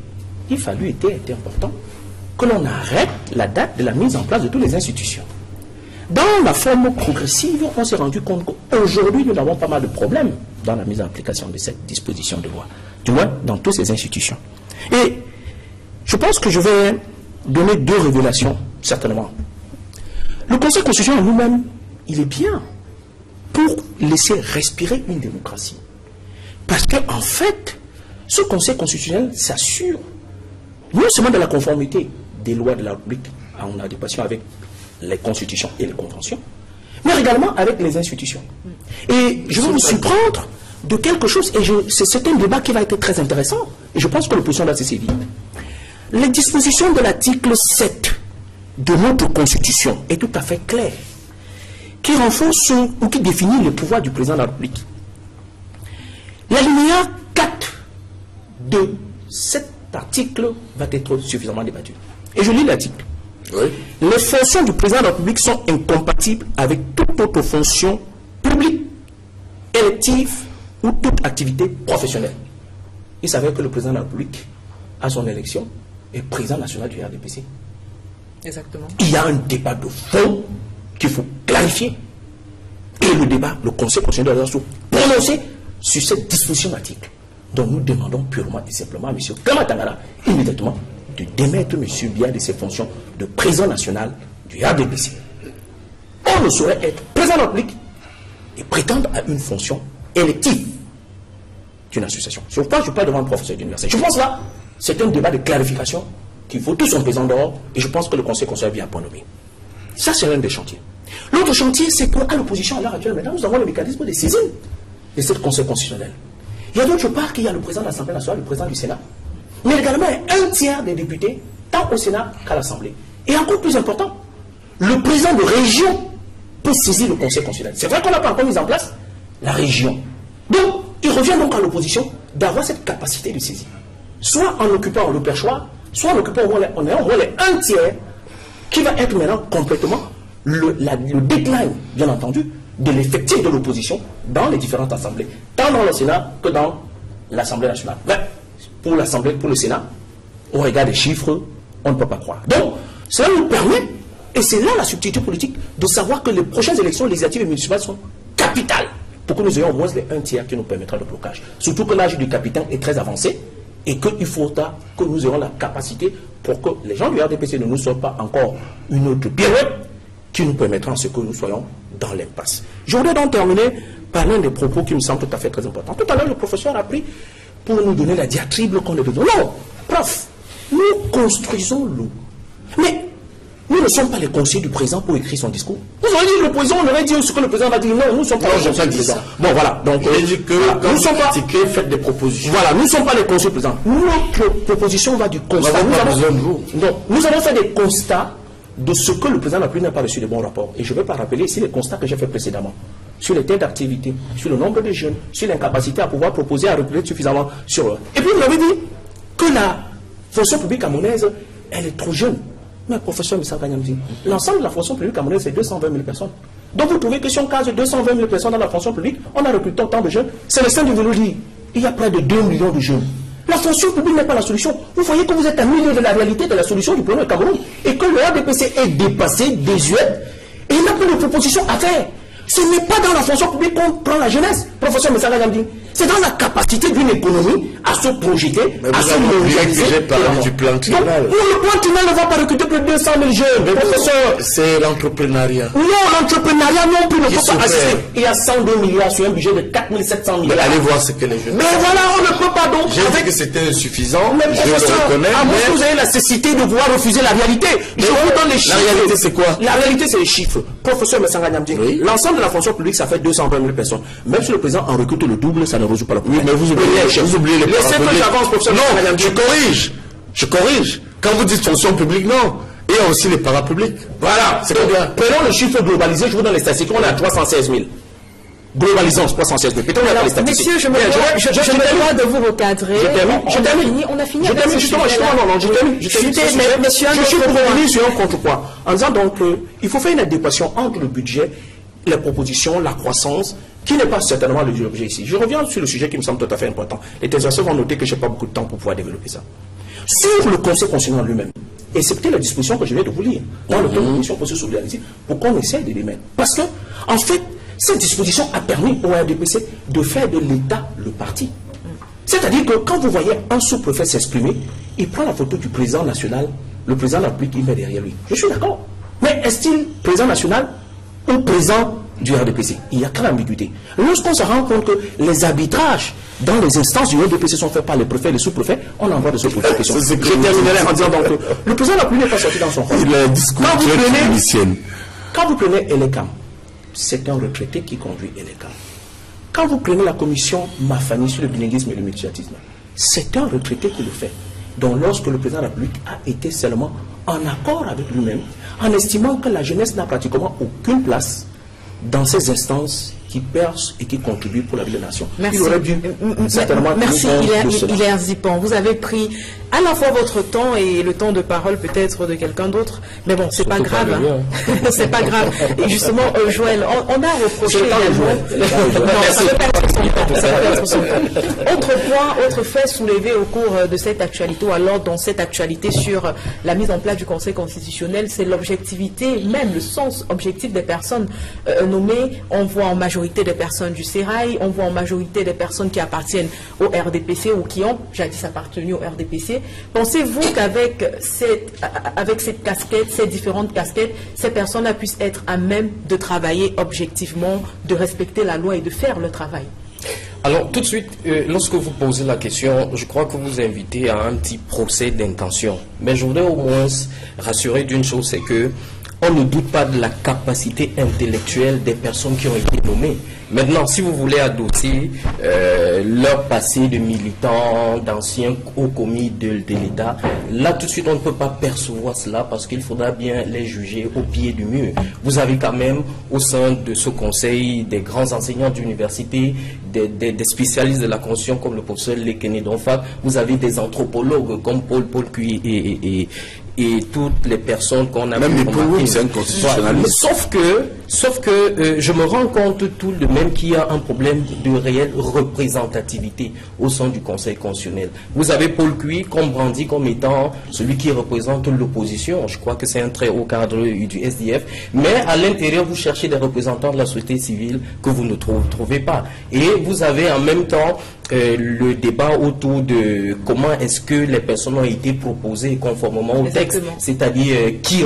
S5: il était important que l'on arrête la date de la mise en place de toutes les institutions. Dans la forme progressive, on s'est rendu compte qu'aujourd'hui, nous avons pas mal de problèmes dans la mise en application de cette disposition de loi, du moins dans toutes ces institutions. Et je pense que je vais donner deux révélations, certainement. Le Conseil constitutionnel lui-même, il est bien pour laisser respirer une démocratie. Parce qu'en fait, ce Conseil constitutionnel s'assure non seulement de la conformité des lois de la République en adéquation avec les constitutions et les conventions, mais également avec les institutions. Et je vais vous surprendre de quelque chose, et c'est un débat qui va être très intéressant, et je pense que l'opposition doit se saisir. Les dispositions de l'article 7 de notre Constitution est tout à fait claire, qui renforce ou qui définit le pouvoir du président de la République. L'alinéa 4 de cet article va être suffisamment débattu. Et je lis l'article.
S6: Oui.
S5: Les fonctions du président de la République sont incompatibles avec toute autre fonction publique, élective ou toute activité professionnelle. Il s'avère que le président de la République, à son élection, est président national du RDPC.
S1: Exactement.
S5: Il y a un débat de fond qu'il faut clarifier. Et le débat, le Conseil constitutionnel doit se prononcer sur cette disposition d'article. Donc nous demandons purement et simplement à M. Clément Atangana, immédiatement, de démettre M. Biya de ses fonctions de président national du RDPC. On ne saurait être président de la République et prétendre à une fonction élective d'une association. Sur quoi je parle devant un professeur d'université. Je pense là, c'est un débat de clarification qu'il faut tous en présent dehors, et je pense que le Conseil constitutionnel vient point nommé. Ça, c'est l'un des chantiers. L'autre chantier, c'est qu'à l'opposition à l'heure actuelle, maintenant, nous avons le mécanisme de saisine de ce Conseil constitutionnel. Il y a d'autre part qu'il y a le président de l'Assemblée nationale, le président du Sénat, mais également un tiers des députés, tant au Sénat qu'à l'Assemblée. Et encore plus important, le président de région peut saisir le Conseil constitutionnel. C'est vrai qu'on n'a pas encore mis en place la région. Donc, il revient donc à l'opposition d'avoir cette capacité de saisie. Soit en occupant le perchoir, soit en occupant en ayant les un tiers, qui va être maintenant complètement le déclin, bien entendu, de l'effectif de l'opposition dans les différentes assemblées, tant dans le Sénat que dans l'Assemblée nationale. Bref, pour l'Assemblée, pour le Sénat, au regard des chiffres, on ne peut pas croire. Donc, cela nous permet, et c'est là la subtilité politique, de savoir que les prochaines élections législatives et municipales sont capitales pour que nous ayons au moins les un tiers qui nous permettra le blocage. Surtout que l'âge du capitaine est très avancé et qu'il faudra que nous ayons la capacité pour que les gens du RDPC ne nous soient pas encore une autre pirouette qui nous permettra en ce que nous soyons dans l'impasse. Je voudrais donc terminer par l'un des propos qui me semble tout à fait très important. Tout à l'heure, le professeur a pris pour nous donner la diatribe qu'on a besoin. Non, prof, nous construisons l'eau. Mais Nous ne sommes pas les conseillers du président pour écrire son discours. Vous auriez dit l'opposition, on aurait dit ce que le président va dire. Non, nous ne sommes pas les conseillers du président. Bon, voilà. Donc,
S6: nous ne sommes pas faites des propositions.
S5: Voilà, nous ne sommes pas les conseillers du président. Notre proposition va du constat. Nous avons fait des constats de ce que le président n'a pas reçu de bons rapports. Et je ne vais pas rappeler ici les constats que j'ai fait précédemment. Sur les têtes d'activité, sur le nombre de jeunes, sur l'incapacité à pouvoir proposer à recruter suffisamment sur eux. Et puis vous avez dit que la fonction publique camerounaise, elle est trop jeune. Mais professeur Moussa Kanyamzi, l'ensemble de la fonction publique camerounaise, c'est 220 000 personnes. Donc vous trouvez que si on case 220 000 personnes dans la fonction publique, on a recruté autant de jeunes. C'est le sein du vélo dit. Il y a près de 2 millions de jeunes. La fonction publique n'est pas la solution. Vous voyez que vous êtes à milieu de la réalité de la solution du problème du Cameroun. Et que le RDPC est dépassé, désuet, et il n'a plus de propositions à faire. Ce n'est pas dans la fonction publique qu'on prend la jeunesse, professeur Moussa Kanyamzi. C'est dans la capacité d'une économie à se projeter, à se mondialiser.
S6: J'ai parlé du plan Trinal.
S5: Donc, le plan Trinal ne va pas recruter plus de 200 000 jeunes, professeur.
S6: C'est l'entrepreneuriat.
S5: Non, l'entrepreneuriat non plus ne peut pas assister. Il y a 102 milliards sur un budget de 4 700 milliards.
S6: Mais allez voir ce que les jeunes.
S5: Mais voilà, on ne peut pas donc.
S6: J'ai dit que c'était insuffisant.
S5: Mais professeur, à moins que vous ayez la cécité de vouloir refuser la réalité. Je vous donne les chiffres.
S6: La réalité, c'est quoi?
S5: La réalité, c'est les chiffres. Professeur Moussa Kanyamzi, l'ensemble de la fonction publique, ça fait 220 000 personnes. Même si le président en recrute le double, ça ne résout pas le problème.
S6: Oui, mais vous oubliez les parapublics. Non, je corrige. Quand vous dites fonction publique, non. Il y a aussi les parapublics.
S5: Voilà, c'est bien. Prenons le chiffre globalisé, je vous donne les statistiques. On est à 316 000. Globalisons 316 000.
S1: Messieurs, je me dois de vous recadrer.
S5: Je termine.
S1: On a fini.
S5: Je termine justement. Je termine. Je suis pour revenir sur un contrepoids. En disant donc, il faut faire une adéquation entre le budget, les propositions, la croissance, qui n'est pas certainement l'objet ici. Je reviens sur le sujet qui me semble tout à fait important. Les téléspectateurs vont noter que je n'ai pas beaucoup de temps pour pouvoir développer ça. Sur le Conseil constitutionnel lui-même, et c'est peut-être la disposition que je viens de vous lire, dans le plan de mission pour se solidariser, pour qu'on essaie de les mettre. Parce que, en fait, cette disposition a permis au RDPC de faire de l'État le parti. C'est-à-dire que quand vous voyez un sous-préfet s'exprimer, il prend la photo du président national, le président de la République, il met derrière lui. Je suis d'accord. Mais est-il président national ou président du RDPC? Il y a quand même ambiguïté. Lorsqu'on se rend compte que les arbitrages dans les instances du RDPC sont faits par les préfets et les sous-préfets, on envoie de se poser des questions. Je terminerai en disant donc que le président de la République n'est pas sorti dans son rôle.
S6: Il a un discours
S5: quand vous prenez Elekam, c'est un retraité qui conduit Elekam. Quand vous prenez la commission Mafani sur le bilinguisme et le multilatisme, c'est un retraité qui le fait. Donc lorsque le président de la République a été seulement en accord avec lui-même, en estimant que la jeunesse n'a pratiquement aucune place dans ces instances qui percent et qui contribuent pour la vie de la nation.
S1: Merci.
S5: Il aurait dû certainement...
S1: Merci, Hilaire Zipan. Vous avez pris à la fois votre temps et le temps de parole peut-être de quelqu'un d'autre. Mais bon, c'est pas grave. Hein. C'est pas grave. Et justement, Joël, on a reproché Autre point, autre fait soulevé au cours de cette actualité, ou alors dans cette actualité sur la mise en place du Conseil constitutionnel, c'est l'objectivité, même le sens objectif des personnes nommées. On voit en majorité des personnes du Sérail, on voit en majorité des personnes qui appartiennent au RDPC ou qui ont jadis appartenu au RDPC. Pensez-vous qu'avec cette casquette, ces différentes casquettes, ces personnes-là puissent être à même de travailler objectivement, de respecter la loi et de faire le travail?
S4: Alors, tout de suite, lorsque vous posez la question, je crois que vous invitez à un petit procès d'intention. Mais je voudrais au moins rassurer d'une chose, c'est que on ne doute pas de la capacité intellectuelle des personnes qui ont été nommées. Maintenant, si vous voulez adosser leur passé de militants, d'anciens hauts commis de l'État, là tout de suite on ne peut pas percevoir cela parce qu'il faudra bien les juger au pied du mur. Vous avez quand même au sein de ce conseil des grands enseignants d'université, des spécialistes de la Constitution comme le professeur Lekene Donfak, vous avez des anthropologues comme Paul Cuy et toutes les personnes qu'on a...
S6: Même les Paul, c'est un constitutionnaliste.
S4: Sauf que je me rends compte tout de même qu'il y a un problème de réelle représentativité au sein du Conseil constitutionnel. Vous avez Paul Cuy comme brandi comme étant celui qui représente l'opposition. Je crois que c'est un très haut cadre du SDF. Mais à l'intérieur, vous cherchez des représentants de la société civile que vous ne trouvez pas. Et vous avez en même temps le débat autour de comment est-ce que les personnes ont été proposées conformément au texte, c'est-à-dire qui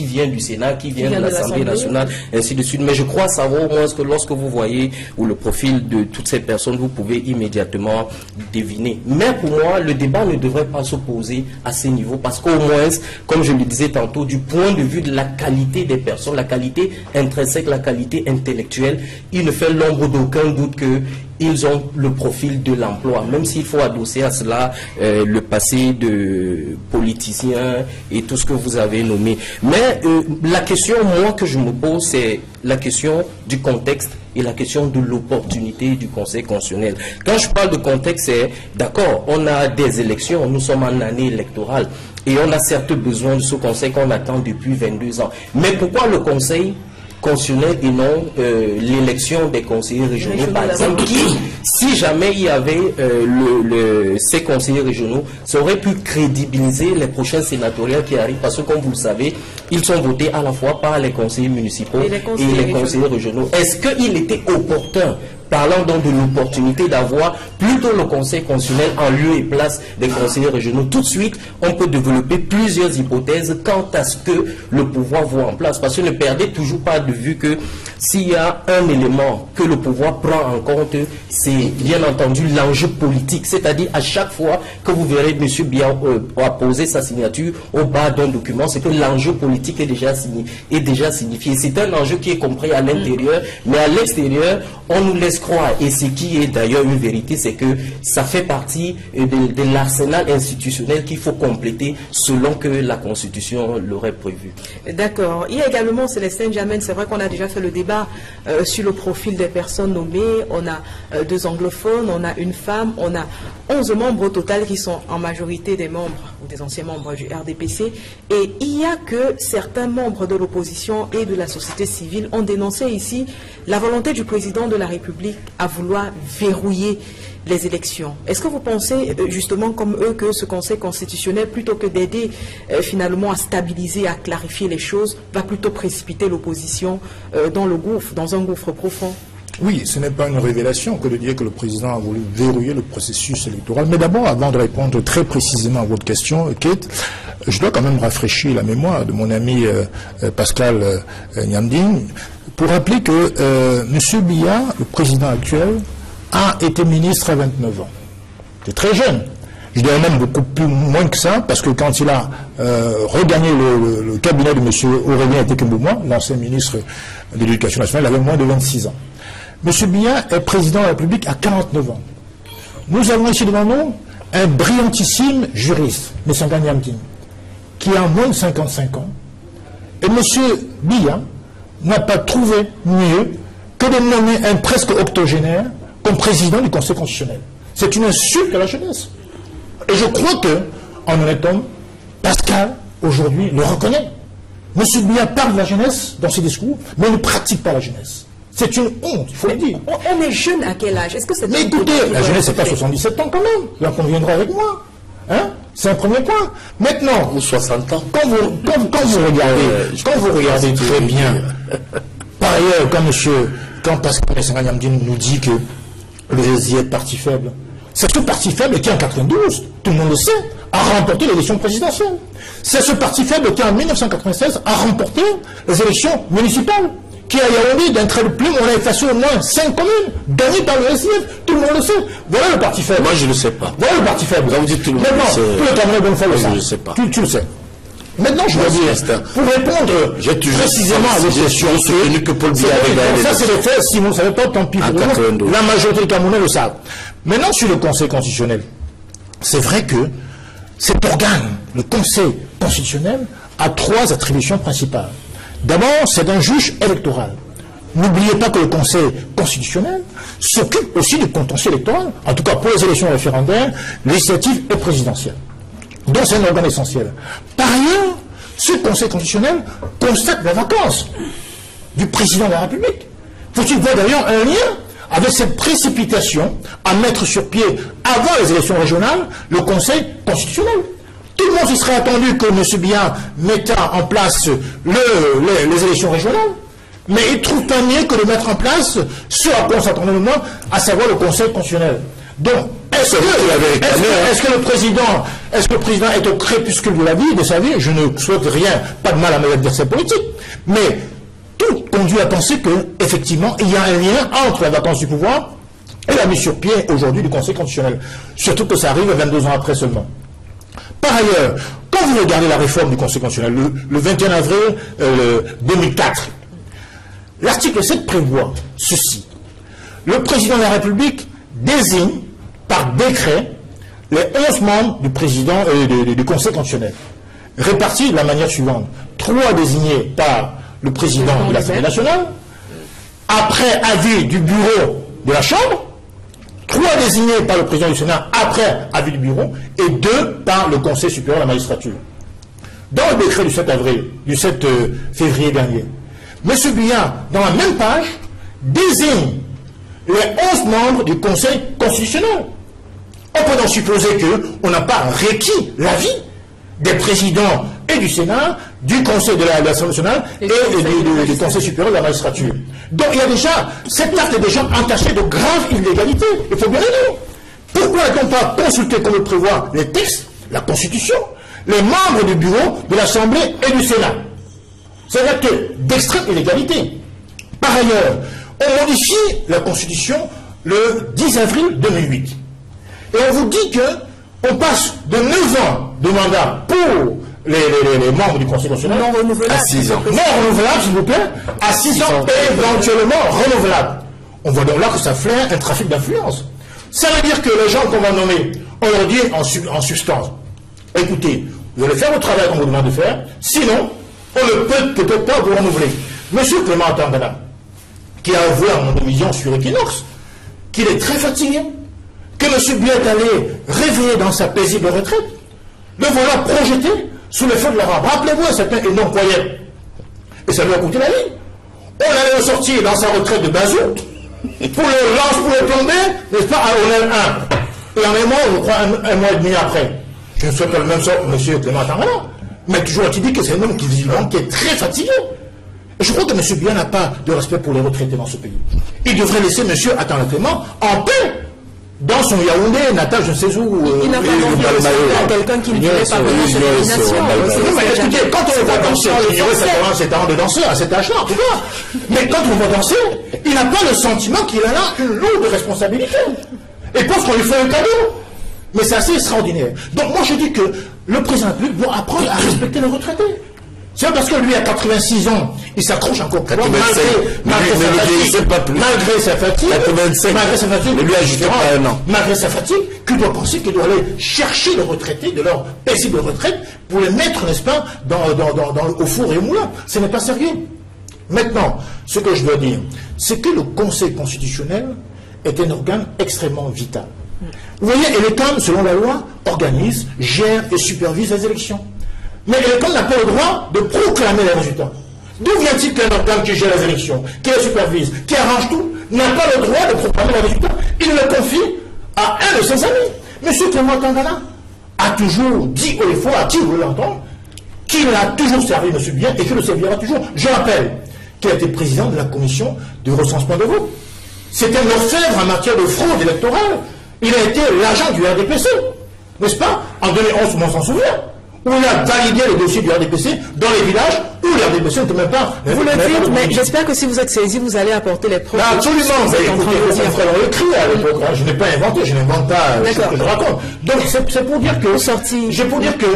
S4: vient du Sénat, qui vient de l'Assemblée nationale, ainsi ainsi de suite. Mais je crois savoir au moins que lorsque vous voyez ou le profil de toutes ces personnes, vous pouvez immédiatement deviner. Mais pour moi, le débat ne devrait pas se poser à ces niveaux parce qu'au moins, comme je le disais tantôt, du point de vue de la qualité des personnes, la qualité intrinsèque, la qualité intellectuelle, il ne fait l'ombre d'aucun doute que ils ont le profil de l'emploi, même s'il faut adosser à cela le passé de politiciens et tout ce que vous avez nommé. Mais la question, moi, que je me pose, c'est la question du contexte et la question de l'opportunité du Conseil constitutionnel. Quand je parle de contexte, c'est d'accord, on a des élections, nous sommes en année électorale et on a certes besoin de ce Conseil qu'on attend depuis 22 ans. Mais pourquoi le Conseil constitutionnel et non l'élection des conseillers régionaux, par exemple, qui, si jamais il y avait ces conseillers régionaux, ça aurait pu crédibiliser les prochains sénatoriales qui arrivent, parce que comme vous le savez, ils sont votés à la fois par les conseillers municipaux et les conseillers régionaux. Est-ce qu'il était opportun, parlant donc de l'opportunité d'avoir plutôt le Conseil constitutionnel en lieu et place des conseillers régionaux? Tout de suite, on peut développer plusieurs hypothèses quant à ce que le pouvoir voit en place. Parce que ne perdez toujours pas de vue que s'il y a un élément que le pouvoir prend en compte, c'est bien entendu l'enjeu politique. C'est-à-dire à chaque fois que vous verrez M. Biya apposer sa signature au bas d'un document, c'est que l'enjeu politique est déjà signifié. C'est un enjeu qui est compris à l'intérieur, mais à l'extérieur, on nous laisse croire, et ce qui est d'ailleurs une vérité, c'est que ça fait partie de l'arsenal institutionnel qu'il faut compléter selon que la Constitution l'aurait prévu.
S1: D'accord. Il y a également, Célestin Djamène, c'est vrai qu'on a déjà fait le débat sur le profil des personnes nommées. On a 2 anglophones, on a une femme, on a 11 membres au total qui sont en majorité des membres ou des anciens membres du RDPC. Et il y a que certains membres de l'opposition et de la société civile ont dénoncé ici la volonté du président de la République à vouloir verrouiller les élections. Est-ce que vous pensez justement comme eux que ce Conseil constitutionnel, plutôt que d'aider finalement à stabiliser, à clarifier les choses, va plutôt précipiter l'opposition dans un gouffre profond?
S3: Oui, ce n'est pas une révélation que de dire que le président a voulu verrouiller le processus électoral. Mais d'abord, avant de répondre très précisément à votre question, Kate, je dois quand même rafraîchir la mémoire de mon ami Pascal Nyamdine pour rappeler que M. Biya, le président actuel, a été ministre à 29 ans. C'est très jeune. Je dirais même beaucoup moins que ça, parce que quand il a regagné le cabinet de M. Aurélien Tekembouma, l'ancien ministre de l'Éducation nationale, il avait moins de 26 ans. M. Biya est président de la République à 49 ans. Nous avons ici devant nous un brillantissime juriste, M. Nyamdine, qui a moins de 55 ans. Et M. Biya n'a pas trouvé mieux que de nommer un presque octogénaire comme président du Conseil constitutionnel. C'est une insulte à la jeunesse. Et je crois que, en honnête homme, Pascal, aujourd'hui, le reconnaît. M. Biya parle de la jeunesse dans ses discours, mais il ne pratique pas la jeunesse. C'est une honte, il faut le dire.
S1: On est jeune à quel âge? Est-ce que c'est...
S3: Mais écoutez, la jeunesse, c'est pas 77 ans quand même. Là, conviendra avec moi. Hein? C'est un premier point. Maintenant,
S6: ou 60 ans.
S3: Quand vous regardez très bien, par ailleurs, quand Pascal Nyamdine nous dit que le RSI est parti faible, c'est ce parti faible qui, en 92, tout le monde le sait, a remporté l'élection présidentielle. C'est ce parti faible qui, en 1996, a remporté les élections municipales. Qui a Yaoundé, d'un trait de plume, on a effacé au moins 5 communes, gagnées par le SIF. Tout le monde le sait. Voilà le parti faible.
S6: Moi, je ne le sais pas.
S3: Voilà le parti faible.
S6: Vous dites tout le monde.
S3: Maintenant, tout le Cameroun, bonne fois, le sait.
S6: Je ne sais pas.
S3: Tu le sais. Maintenant, je veux dire, pour répondre précisément à vos questions,
S6: que Paul Biya
S3: ça c'est le fait, si vous ne savez pas, tant pis pour vous, la majorité des Camerounais le savent. Maintenant, sur le Conseil constitutionnel, c'est vrai que cet organe, le Conseil constitutionnel, a 3 attributions principales. D'abord, c'est un juge électoral. N'oubliez pas que le Conseil constitutionnel s'occupe aussi du contentieux électoral, en tout cas pour les élections référendaires, législatives et présidentielles. Donc c'est un organe essentiel. Par ailleurs, ce Conseil constitutionnel constate la vacance du président de la République. Faut-il voir d'ailleurs un lien avec cette précipitation à mettre sur pied, avant les élections régionales, le Conseil constitutionnel? Tout le monde s'y serait attendu que M. Biya mette en place les élections régionales, mais il trouve pas mieux que de mettre en place ce à quoi on s'attendait le moins, à savoir le Conseil constitutionnel. Donc, est-ce que le président est au crépuscule de la vie, de sa vie? Je ne souhaite rien, pas de mal à mes adversaires politiques. Mais tout
S7: tout conduit à penser qu'effectivement, il y a un lien entre la vacance du pouvoir et la mise sur pied aujourd'hui du Conseil constitutionnel. Surtout que ça arrive 22 ans après seulement. Par ailleurs, quand vous regardez la réforme du Conseil constitutionnel, le 21 avril 2004, l'article 7 prévoit ceci. Le président de la République désigne par décret les 11 membres du président du Conseil constitutionnel, répartis de la manière suivante. 3 désignés par le président de l'Assemblée nationale, après avis du bureau de la Chambre, 3 désignés par le président du Sénat après avis du bureau, et 2 par le Conseil supérieur de la magistrature. Dans le décret du 7 février dernier, M. Biya, dans la même page, désigne les 11 membres du Conseil constitutionnel. On peut donc supposer qu'on n'a pas requis l'avis des présidents et du Sénat, du Conseil de l'Assemblée nationale et du Conseil supérieur de la magistrature. Donc il y a déjà, cet acte est déjà entaché de graves illégalités. Il faut bien le dire. Pourquoi n'a-t-on pas consulté, comme le prévoit les textes, la Constitution, les membres du bureau de l'Assemblée et du Sénat? C'est un acte d'extrême illégalité. Par ailleurs, on modifie la Constitution le 10 avril 2008. Et on vous dit qu'on passe de 9 ans de mandat pour les membres du Conseil constitutionnel à 6 ans. Non renouvelable, s'il vous plaît, à 6 ans et éventuellement renouvelable. On voit donc là que ça flaire un trafic d'influence. Ça veut dire que les gens qu'on va nommer, on leur dit en substance, écoutez, vous allez faire le travail qu'on vous demande de faire, sinon, on ne peut peut-être pas vous renouveler. Monsieur Clément Tangana, qui a avoué à mon émission sur Equinox, qu'il est très fatigué, que M. Biya est allé réveiller dans sa paisible retraite, le voilà projeté sous les feux de la rampe. Rappelez-vous un certain énorme Poyet. Et ça lui a coûté la vie. On allait le sortir dans sa retraite de Bazou, pour le lance, pour le plomber, n'est-ce pas, à Onel 1. Et en un mois, je crois, un mois et demi après. Je ne souhaite pas le même sort que M. Clément Tangana. Mais toujours a-t-il dit que c'est un homme qui est très fatigué. Et je crois que M. Biya n'a pas de respect pour les retraités dans ce pays. Il devrait laisser M. Atala Clément en paix. Dans son Yaoundé, natal, je ne sais où.
S1: Il n'a pas envie de quelqu'un qui ne voulait pas venir sur l'élimination.
S7: Écoutez, quand on le voit danser, j'ignorais cet talent de danseur à cet âge-là, tu vois. Mais quand on le voit danser, il n'a pas le sentiment qu'il a là une lourde responsabilité. Et pense qu'on lui fait un cadeau. Mais c'est assez extraordinaire. Donc moi je dis que le président de la République doit apprendre à respecter les retraités. C'est parce que lui, à 86 ans, il s'accroche encore plus loin, malgré sa fatigue, malgré sa fatigue, qu'il doit penser qu'il doit aller chercher les retraités de leur paisible retraite pour les mettre, n'est-ce pas, au four et au moulin. Ce n'est pas sérieux. Maintenant, ce que je dois dire, c'est que le Conseil constitutionnel est un organe extrêmement vital. Vous voyez, et l'État, selon la loi, organise, gère et supervise les élections. Mais l'État n'a pas le droit de proclamer les résultats. D'où vient-il qu'un organe qui gère les élections, qui les supervise, qui arrange tout, n'a pas le droit de proclamer les résultats? Il le confie à un de ses amis. M. Clément Tangana a toujours dit haut et fort, à qui vous voulez l'entendre, qu'il a toujours servi M. Biya et qu'il le servira toujours. Je rappelle qu'il a été président de la commission du recensement de vote. C'est un orfèvre en matière de fraude électorale. Il a été l'agent du RDPC, n'est-ce pas? En 2011, tout le monde s'en souvient. Où il a validé le dossier du RDPC dans les villages où le RDPC n'était même pas...
S1: Vous le dites, mais j'espère que si vous êtes saisi, vous allez apporter les preuves.
S7: Absolument, on l'écrit à l'époque. Je n'ai pas inventé, je n'invente pas ce que je raconte. Donc c'est pour dire que...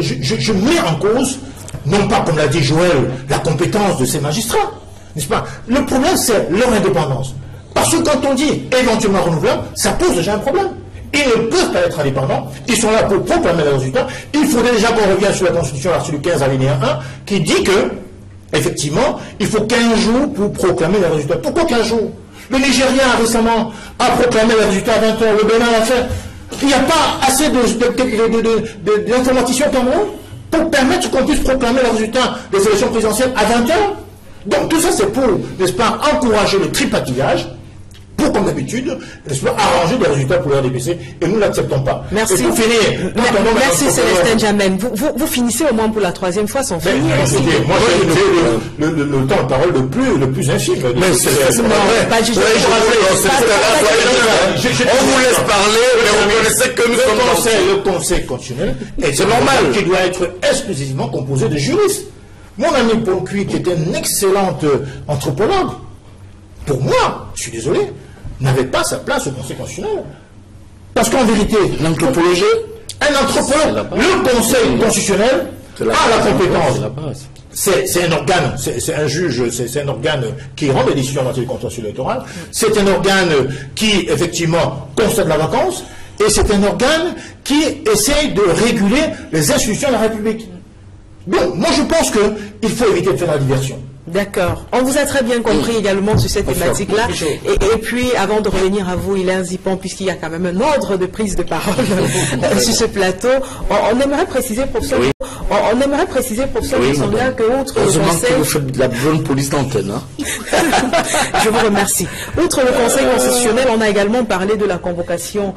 S7: Je mets en cause, non pas comme l'a dit Joël, la compétence de ces magistrats, n'est-ce pas? Le problème, c'est leur indépendance. Parce que quand on dit éventuellement renouvelable, ça pose déjà un problème. Ils ne peuvent pas être indépendants, ils sont là pour proclamer les résultats. Il faudrait déjà qu'on revienne sur la Constitution, l'article 15 alinéa 1, qui dit que, effectivement, il faut 15 jours pour proclamer les résultats. Pourquoi 15 jours? Le Nigeria récemment a proclamé les résultats à 20 heures, le Bénin l'a fait. Il n'y a pas assez d'informaticiens comme nous pour permettre qu'on puisse proclamer les résultats des élections présidentielles à 20 heures. Donc tout ça c'est pour, n'est-ce pas, encourager le tripatouillage, pour, comme d'habitude, arranger des résultats pour le RDPC, et nous n'acceptons pas.
S1: Merci.
S7: Et pour finir,
S1: merci Célestin Djamène. Vous finissez au moins pour la troisième fois sans finir.
S7: Moi, j'ai le temps de parole le plus infime.
S6: Mais c'est pas vrai. On vous laisse parler, mais on connaissait que nous sommes
S7: le Conseil constitutionnel est normal, qui doit être exclusivement composé de juristes. Mon ami Paul Cuy, qui était un excellent anthropologue, pour moi, je suis désolé, n'avait pas sa place au Conseil constitutionnel. Parce qu'en vérité,
S6: l'anthropologie,
S7: un anthropologue, le Conseil constitutionnel a la compétence. C'est un organe, c'est un juge, c'est un organe qui rend des décisions en matière de contentieux électoral. C'est un organe qui, effectivement, constate la vacance. Et c'est un organe qui essaye de réguler les institutions de la République. Donc, moi je pense qu'il faut éviter de faire la diversion.
S1: D'accord. On vous a très bien compris également sur cette thématique-là. Et puis, avant de revenir à vous, Hilaire Zipon, puisqu'il y a quand même un ordre de prise de parole sur ce plateau, on aimerait préciser, professeur, on aimerait préciser, professeur Missonga, que outre le Conseil...
S6: que vous faites de la bonne police d'antenne, hein.
S1: Je vous remercie. Outre le Conseil constitutionnel, on a également parlé de la convocation,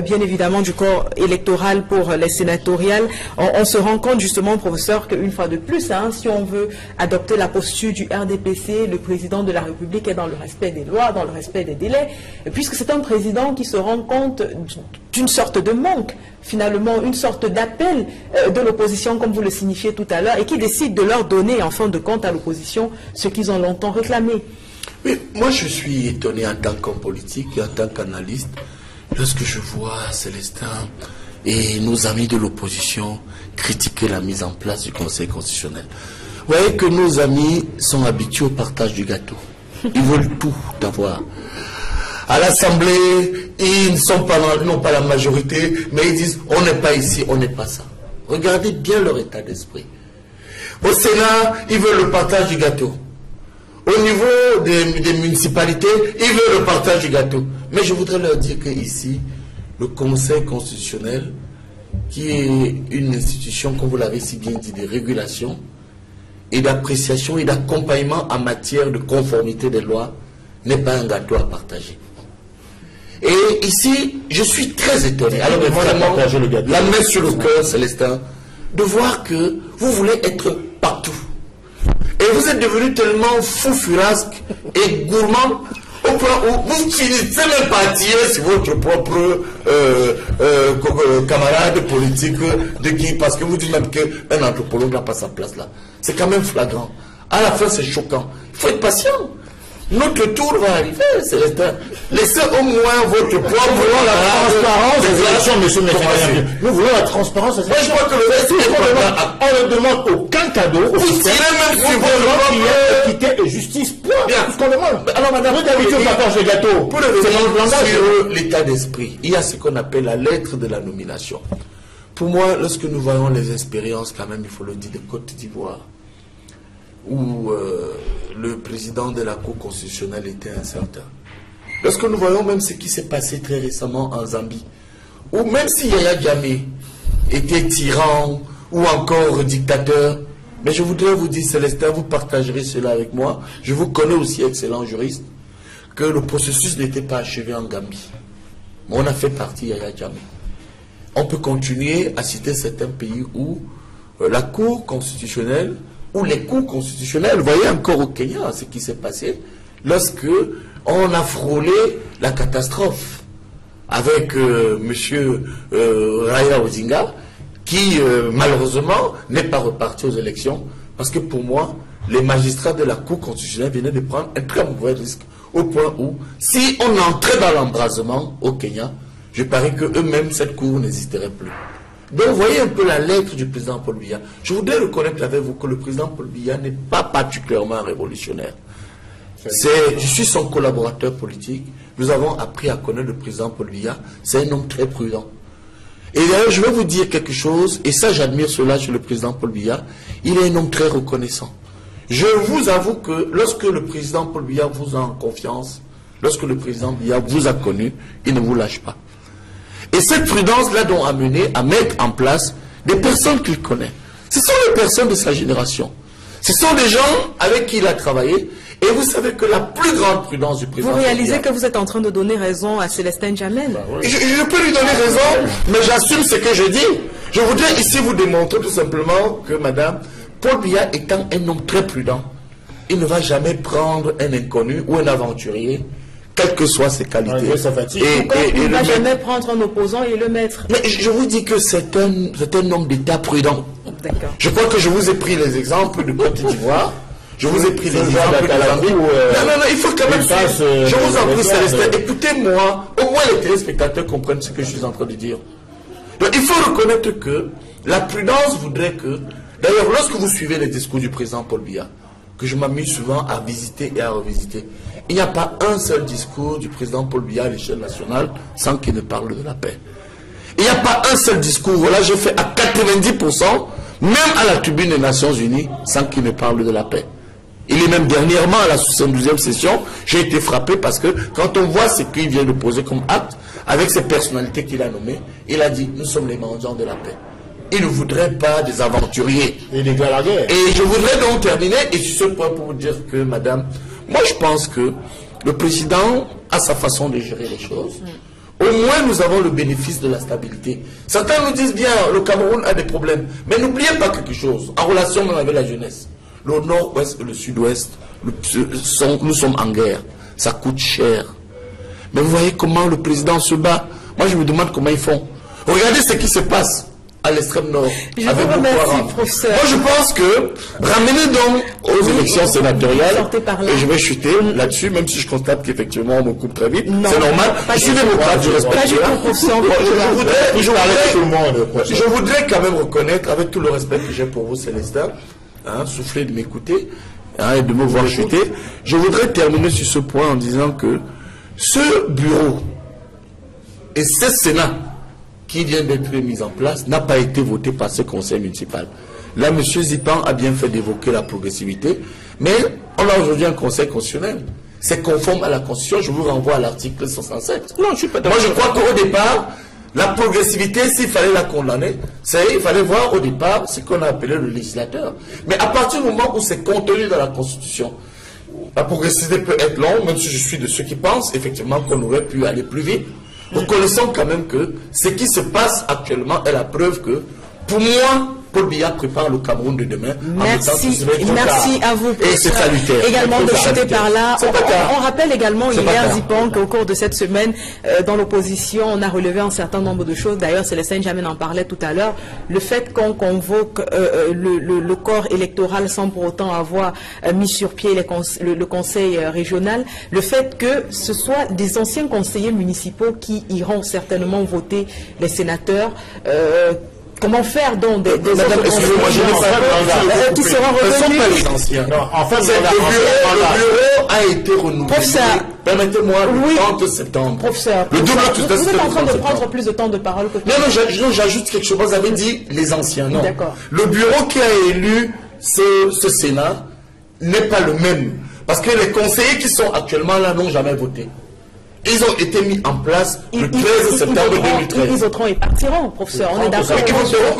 S1: bien évidemment, du corps électoral pour les sénatoriales. On se rend compte justement, professeur, qu'une fois de plus, hein, si on veut adopter la posture du RDPC, le président de la République est dans le respect des lois, dans le respect des délais, puisque c'est un président qui se rend compte d'une sorte de manque, finalement, une sorte d'appel de l'opposition, comme vous le signifiez tout à l'heure, et qui décide de leur donner, en fin de compte, à l'opposition ce qu'ils ont longtemps réclamé.
S6: Oui, moi je suis étonné en tant qu'homme politique et en tant qu'analyste, lorsque je vois Célestin et nos amis de l'opposition critiquer la mise en place du Conseil constitutionnel. Vous voyez que nos amis sont habitués au partage du gâteau. Ils veulent tout avoir. À l'Assemblée, ils n'ont pas la majorité, mais ils disent on n'est pas ici, on n'est pas ça. Regardez bien leur état d'esprit. Au Sénat, ils veulent le partage du gâteau. Au niveau des municipalités, ils veulent le partage du gâteau. Mais je voudrais leur dire qu'ici, le Conseil constitutionnel, qui est une institution, comme vous l'avez si bien dit, de régulation, et d'appréciation et d'accompagnement en matière de conformité des lois, n'est pas un gâteau à partager. Et ici, je suis très étonné, alors vraiment, la main sur le cœur, Célestin, de voir que vous voulez être partout. Et vous êtes devenu tellement fou furasque et gourmand au point où vous ne finissez même pas à tirer sur votre propre camarade politique de qui, parce que vous dites même qu'un anthropologue n'a pas sa place là. C'est quand même flagrant. À la fin, c'est choquant. Il faut être patient. Notre tour va arriver, Célestin. Laissez au moins votre poids.
S7: Nous voulons la transparence des élections, monsieur Méchanien. Nous voulons la transparence des élections.
S6: Moi, je crois que le reste,
S7: on ne demande aucun cadeau.
S6: Vous tirez même sur votre
S7: équité et justice. Point.
S6: Tout
S7: ce qu'on demande.
S6: Alors, madame,
S7: vous d'habitude, on partage les gâteaux.
S6: Pour revenir sur l'état d'esprit, il y a ce qu'on appelle la lettre de la nomination. Pour moi, lorsque nous voyons les expériences, quand même, il faut le dire, de Côte d'Ivoire, où le président de la Cour constitutionnelle était incertain. Lorsque nous voyons même ce qui s'est passé très récemment en Zambie, où même si Yaya Jammeh était tyran ou encore dictateur, mais je voudrais vous dire, Célestin, vous partagerez cela avec moi, je vous connais aussi, excellent juriste, que le processus n'était pas achevé en Gambie. Mais on a fait partie Yaya Jammeh. On peut continuer à citer certains pays où la Cour constitutionnelle, ou les cours constitutionnels, vous voyez encore au Kenya ce qui s'est passé lorsque on a frôlé la catastrophe avec monsieur Raila Odinga qui malheureusement n'est pas reparti aux élections parce que pour moi les magistrats de la Cour constitutionnelle venaient de prendre un très mauvais risque au point où si on entrait dans l'embrasement au Kenya, je parie que eux-mêmes cette Cour n'existerait plus. Donc, vous voyez un peu la lettre du président Paul Biya. Je voudrais reconnaître avec vous que le président Paul Biya n'est pas particulièrement révolutionnaire. Je suis son collaborateur politique. Nous avons appris à connaître le président Paul Biya. C'est un homme très prudent. Et d'ailleurs, je vais vous dire quelque chose, et ça, j'admire cela chez le président Paul Biya. Il est un homme très reconnaissant. Je vous avoue que lorsque le président Paul Biya vous a en confiance, lorsque le président Biya vous a connu, il ne vous lâche pas. Et cette prudence l'a donc amené à mettre en place des personnes qu'il connaît. Ce sont les personnes de sa génération. Ce sont des gens avec qui il a travaillé. Et vous savez que la plus grande prudence du président...
S1: Vous réalisez que vous êtes en train de donner raison à Célestin Jamel.
S6: Je peux lui donner raison, mais j'assume ce que je dis. Je voudrais ici vous démontrer tout simplement que, madame, Paul Biya étant un homme très prudent, il ne va jamais prendre un inconnu ou un aventurier, quelles que soient ses qualités.
S1: Il ne va jamais prendre un opposant et le mettre.
S6: Mais je vous dis que c'est un homme d'État prudent. Je crois que je vous ai pris les exemples de Côte d'Ivoire. Je vous ai pris les exemples de l'Afrique. Non, il faut quand même suivre. Je vous en prie, Célestin, écoutez-moi. Au moins les téléspectateurs comprennent ce que je suis en train de dire. Donc, il faut reconnaître que la prudence voudrait que... D'ailleurs, lorsque vous suivez les discours du président Paul Biya, que je m'amuse souvent à visiter et à revisiter, il n'y a pas un seul discours du président Paul Biya à l'échelle nationale sans qu'il ne parle de la paix. Il n'y a pas un seul discours, voilà, je fais à 90%, même à la tribune des Nations Unies, sans qu'il ne parle de la paix. Il est même dernièrement à la 72e session, j'ai été frappé parce que quand on voit ce qu'il vient de poser comme acte, avec ces personnalités qu'il a nommées, il a dit, nous sommes les mendiants de la paix. Il ne voudrait pas des aventuriers.
S7: Il déclare la guerre.
S6: Et je voudrais donc terminer, et sur ce point pour vous dire que, madame, moi je pense que le président a sa façon de gérer les choses. Au moins nous avons le bénéfice de la stabilité. Certains nous disent bien, le Cameroun a des problèmes. Mais n'oubliez pas quelque chose, en relation même avec la jeunesse. Le nord-ouest et le sud-ouest, nous sommes en guerre. Ça coûte cher. Mais vous voyez comment le président se bat. Moi je me demande comment ils font. Regardez ce qui se passe à l'extrême nord.
S1: Je vous remercie, professeur.
S6: Moi, je pense que ramener donc aux élections sénatoriales, et je vais chuter là-dessus, même si je constate qu'effectivement on me coupe très vite, c'est normal. Je suis démocrate, je respecte cela. Je voudrais quand même reconnaître, avec tout le respect que j'ai pour vous, Célestin, souffler de m'écouter et de me voir chuter, je voudrais terminer sur ce point en disant que ce bureau et ce Sénat qui vient d'être mis en place n'a pas été voté par ce conseil municipal. Là, M. Zipan a bien fait d'évoquer la progressivité, mais on a aujourd'hui un conseil constitutionnel. C'est conforme à la Constitution, je vous renvoie à l'article 67.
S5: Non, je suis pas d'accord.
S6: Moi, je crois qu'au départ, la progressivité, s'il fallait la condamner, il fallait voir au départ ce qu'on a appelé le législateur. Mais à partir du moment où c'est contenu dans la Constitution, la progressivité peut être longue, même si je suis de ceux qui pensent effectivement qu'on aurait pu aller plus vite. Reconnaissons quand même que ce qui se passe actuellement est la preuve que, pour moi, Paul Biya prépare le Cameroun de demain.
S1: Merci à vous.
S6: Et c'est salutaire.
S1: Également de chuter par là. On rappelle également hier, Zipan, qu'au cours de cette semaine, dans l'opposition, on a relevé un certain nombre de choses. D'ailleurs, Célestin Jamin en parlait tout à l'heure. Le fait qu'on convoque le corps électoral sans pour autant avoir mis sur pied le conseil régional. Le fait que ce soit des anciens conseillers municipaux qui iront certainement voter les sénateurs. Comment faire donc des
S6: excusez-moi, je n'ai pas
S1: qui seront revenus.
S6: Les anciens. Non, en fait, le bureau a été renouvelé. Permettez-moi, le 30 septembre.
S1: Professeur, vous êtes en train de prendre plus de temps de parole que...
S6: Non, j'ajoute quelque chose. Vous avez dit les anciens, non.
S1: D'accord.
S6: Le bureau qui a élu ce Sénat n'est pas le même. Parce que les conseillers qui sont actuellement là n'ont jamais voté. Ils ont été mis en place le 13 septembre 2013.
S1: Ils voteront et partiront, professeur. On est d'accord.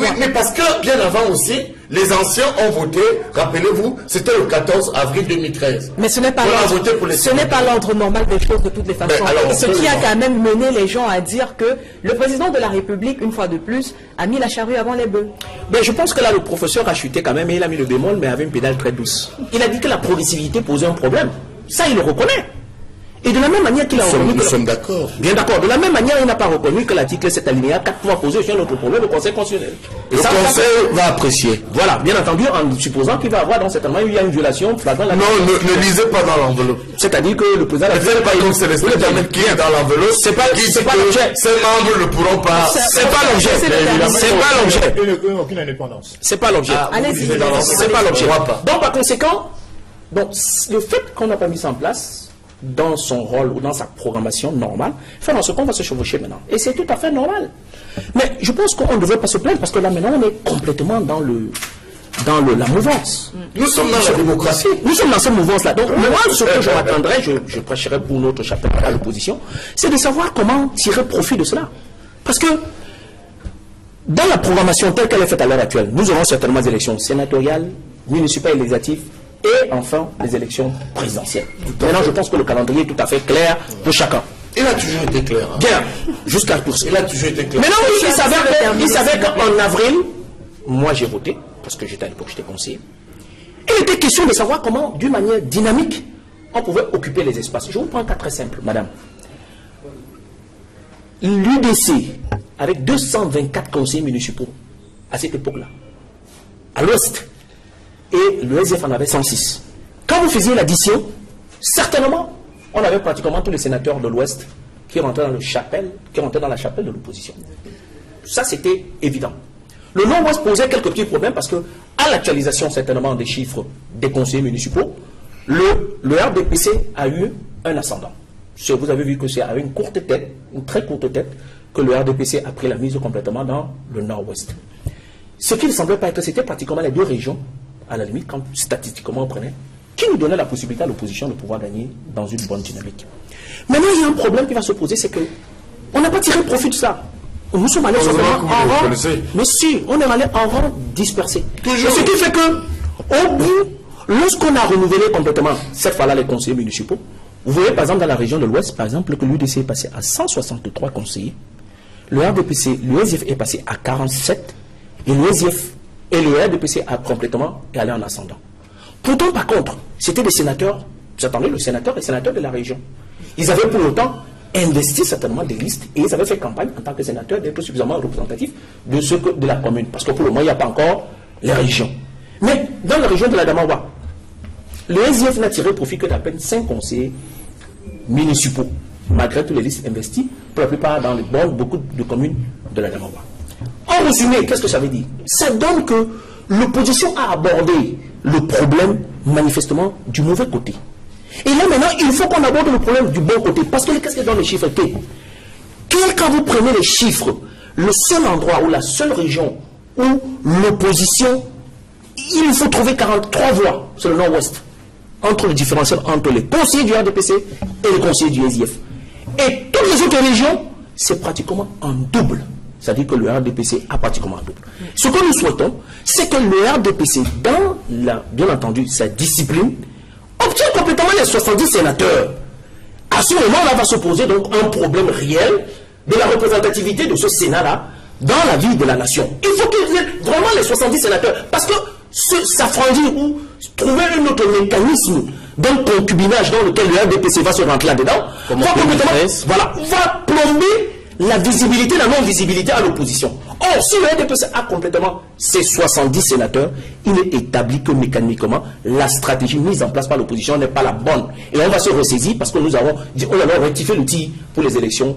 S6: Oui, mais parce que bien avant aussi, les anciens ont voté, rappelez-vous, c'était le 14 avril 2013.
S1: Mais ce n'est pas l'ordre normal des choses de toutes les façons. Et ce qui a quand même mené les gens à dire que le président de la République, une fois de plus, a mis la charrue avant les bœufs.
S5: Mais je pense que là, le professeur a chuté quand même et il a mis le bémol, mais avec une pédale très douce. Il a dit que la progressivité posait un problème. Ça, il le reconnaît. Et de la même manière qu'il a reconnu...
S6: Nous sommes d'accord.
S5: Bien d'accord. De la même manière, il n'a pas reconnu que l'article 7 alinéa 4 pouvoir poser aussi un autre problème au Conseil constitutionnel.
S6: Et le Conseil va apprécier.
S5: Voilà, bien entendu, en supposant qu'il va avoir dans certainement il y a une violation flagrante.
S6: Non, ne lisez pas dans l'enveloppe.
S5: C'est-à-dire que le président...
S6: Ne faites pas comme Célestin qui est dans l'enveloppe.
S5: C'est pas l'objet.
S6: Ces membres ne pourront pas...
S5: C'est pas l'objet. C'est pas l'objet.
S7: Aucune indépendance.
S5: C'est pas l'objet.
S1: Allez-y.
S5: C'est pas l'objet. Donc, par conséquent, le fait qu'on n'a pas mis ça en place, dans son rôle ou dans sa programmation normale, fait en sorte qu'on va se chevaucher maintenant. Et c'est tout à fait normal. Mais je pense qu'on ne devrait pas se plaindre parce que là maintenant on est complètement dans la mouvance.
S6: Nous sommes dans la démocratie.
S5: Nous sommes dans cette mouvance-là. Donc moi, ce que je m'attendrais, je prêcherai pour notre chapitre à l'opposition, c'est de savoir comment tirer profit de cela. Parce que dans la programmation telle qu'elle est faite à l'heure actuelle, nous aurons certainement des élections sénatoriales, municipales et législatives, et enfin les élections présidentielles. Maintenant, je pense que le calendrier est tout à fait clair pour chacun.
S6: Il a toujours été clair.
S5: Hein. Bien, jusqu'à pour ça.
S6: Il a toujours été clair.
S5: Maintenant, il savait qu'en avril, moi j'ai voté, parce que j'étais à l'époque, j'étais conseiller. Il était question de savoir comment, d'une manière dynamique, on pouvait occuper les espaces. Je vous prends un cas très simple, madame. L'UDC, avec 224 conseillers municipaux, à cette époque-là, à l'ouest et le SDF en avait 106. Quand vous faisiez l'addition, certainement, on avait pratiquement tous les sénateurs de l'ouest qui rentraient dans la chapelle de l'opposition. Ça, c'était évident. Le Nord-Ouest posait quelques petits problèmes parce que, à l'actualisation certainement des chiffres des conseillers municipaux, le RDPC a eu un ascendant. Vous avez vu que c'est avec une courte tête, une très courte tête, que le RDPC a pris la mise complètement dans le Nord-Ouest. Ce qui ne semblait pas être, c'était pratiquement les deux régions, à la limite, quand statistiquement on prenait, qui nous donnait la possibilité à l'opposition de pouvoir gagner dans une bonne dynamique. Maintenant, il y a un problème qui va se poser, c'est que on n'a pas tiré profit de ça. Nous sommes allés en rang, mais si, on est allé en rang dispersé. Et ce qui fait que, au bout, lorsqu'on a renouvelé complètement, cette fois-là, les conseillers municipaux, vous voyez par exemple dans la région de l'Ouest, par exemple, que l'UDC est passé à 163 conseillers, le RDPC, le SDF est passé à 47, et le SDF et le RDPC a complètement allé en ascendant. Pourtant, par contre, c'était des sénateurs, vous attendez, le sénateur et sénateur de la région. Ils avaient pour autant investi certainement des listes et ils avaient fait campagne en tant que sénateurs d'être suffisamment représentatifs de la commune. Parce que pour le moment, il n'y a pas encore les régions. Mais dans la région de la Damawa, le SDF n'a tiré profit que d'à peine 5 conseillers municipaux, malgré toutes les listes investies, pour la plupart dans beaucoup de communes de la Damawa. En résumé, qu'est-ce que ça veut dire? Ça donne que l'opposition a abordé le problème manifestement du mauvais côté. Et là maintenant, il faut qu'on aborde le problème du bon côté. Parce que qu'est-ce que dans les chiffres? Quand vous prenez les chiffres, le seul endroit ou la seule région où l'opposition, il faut trouver 43 voix sur le Nord-Ouest, entre le différentiel entre les conseillers du RDPC et les conseillers du SDF. Et toutes les autres régions, c'est pratiquement en double. C'est-à-dire que le RDPC a pratiquement un double. Ce que nous souhaitons, c'est que le RDPC, dans bien entendu sa discipline, obtient complètement les 70 sénateurs. À ce moment-là, va se poser donc un problème réel de la représentativité de ce Sénat-là dans la vie de la nation. Il faut qu'il y ait vraiment les 70 sénateurs. Parce que s'affrandir ou trouver un autre mécanisme d'un concubinage dans lequel le RDPC va se rentrer là-dedans, va plomber la visibilité, la non-visibilité à l'opposition. Or, si le RDPC a complètement ses 70 sénateurs, il est établi que mécaniquement, la stratégie mise en place par l'opposition n'est pas la bonne. Et on va se ressaisir parce que nous avons dit, on va rectifier l'outil pour les élections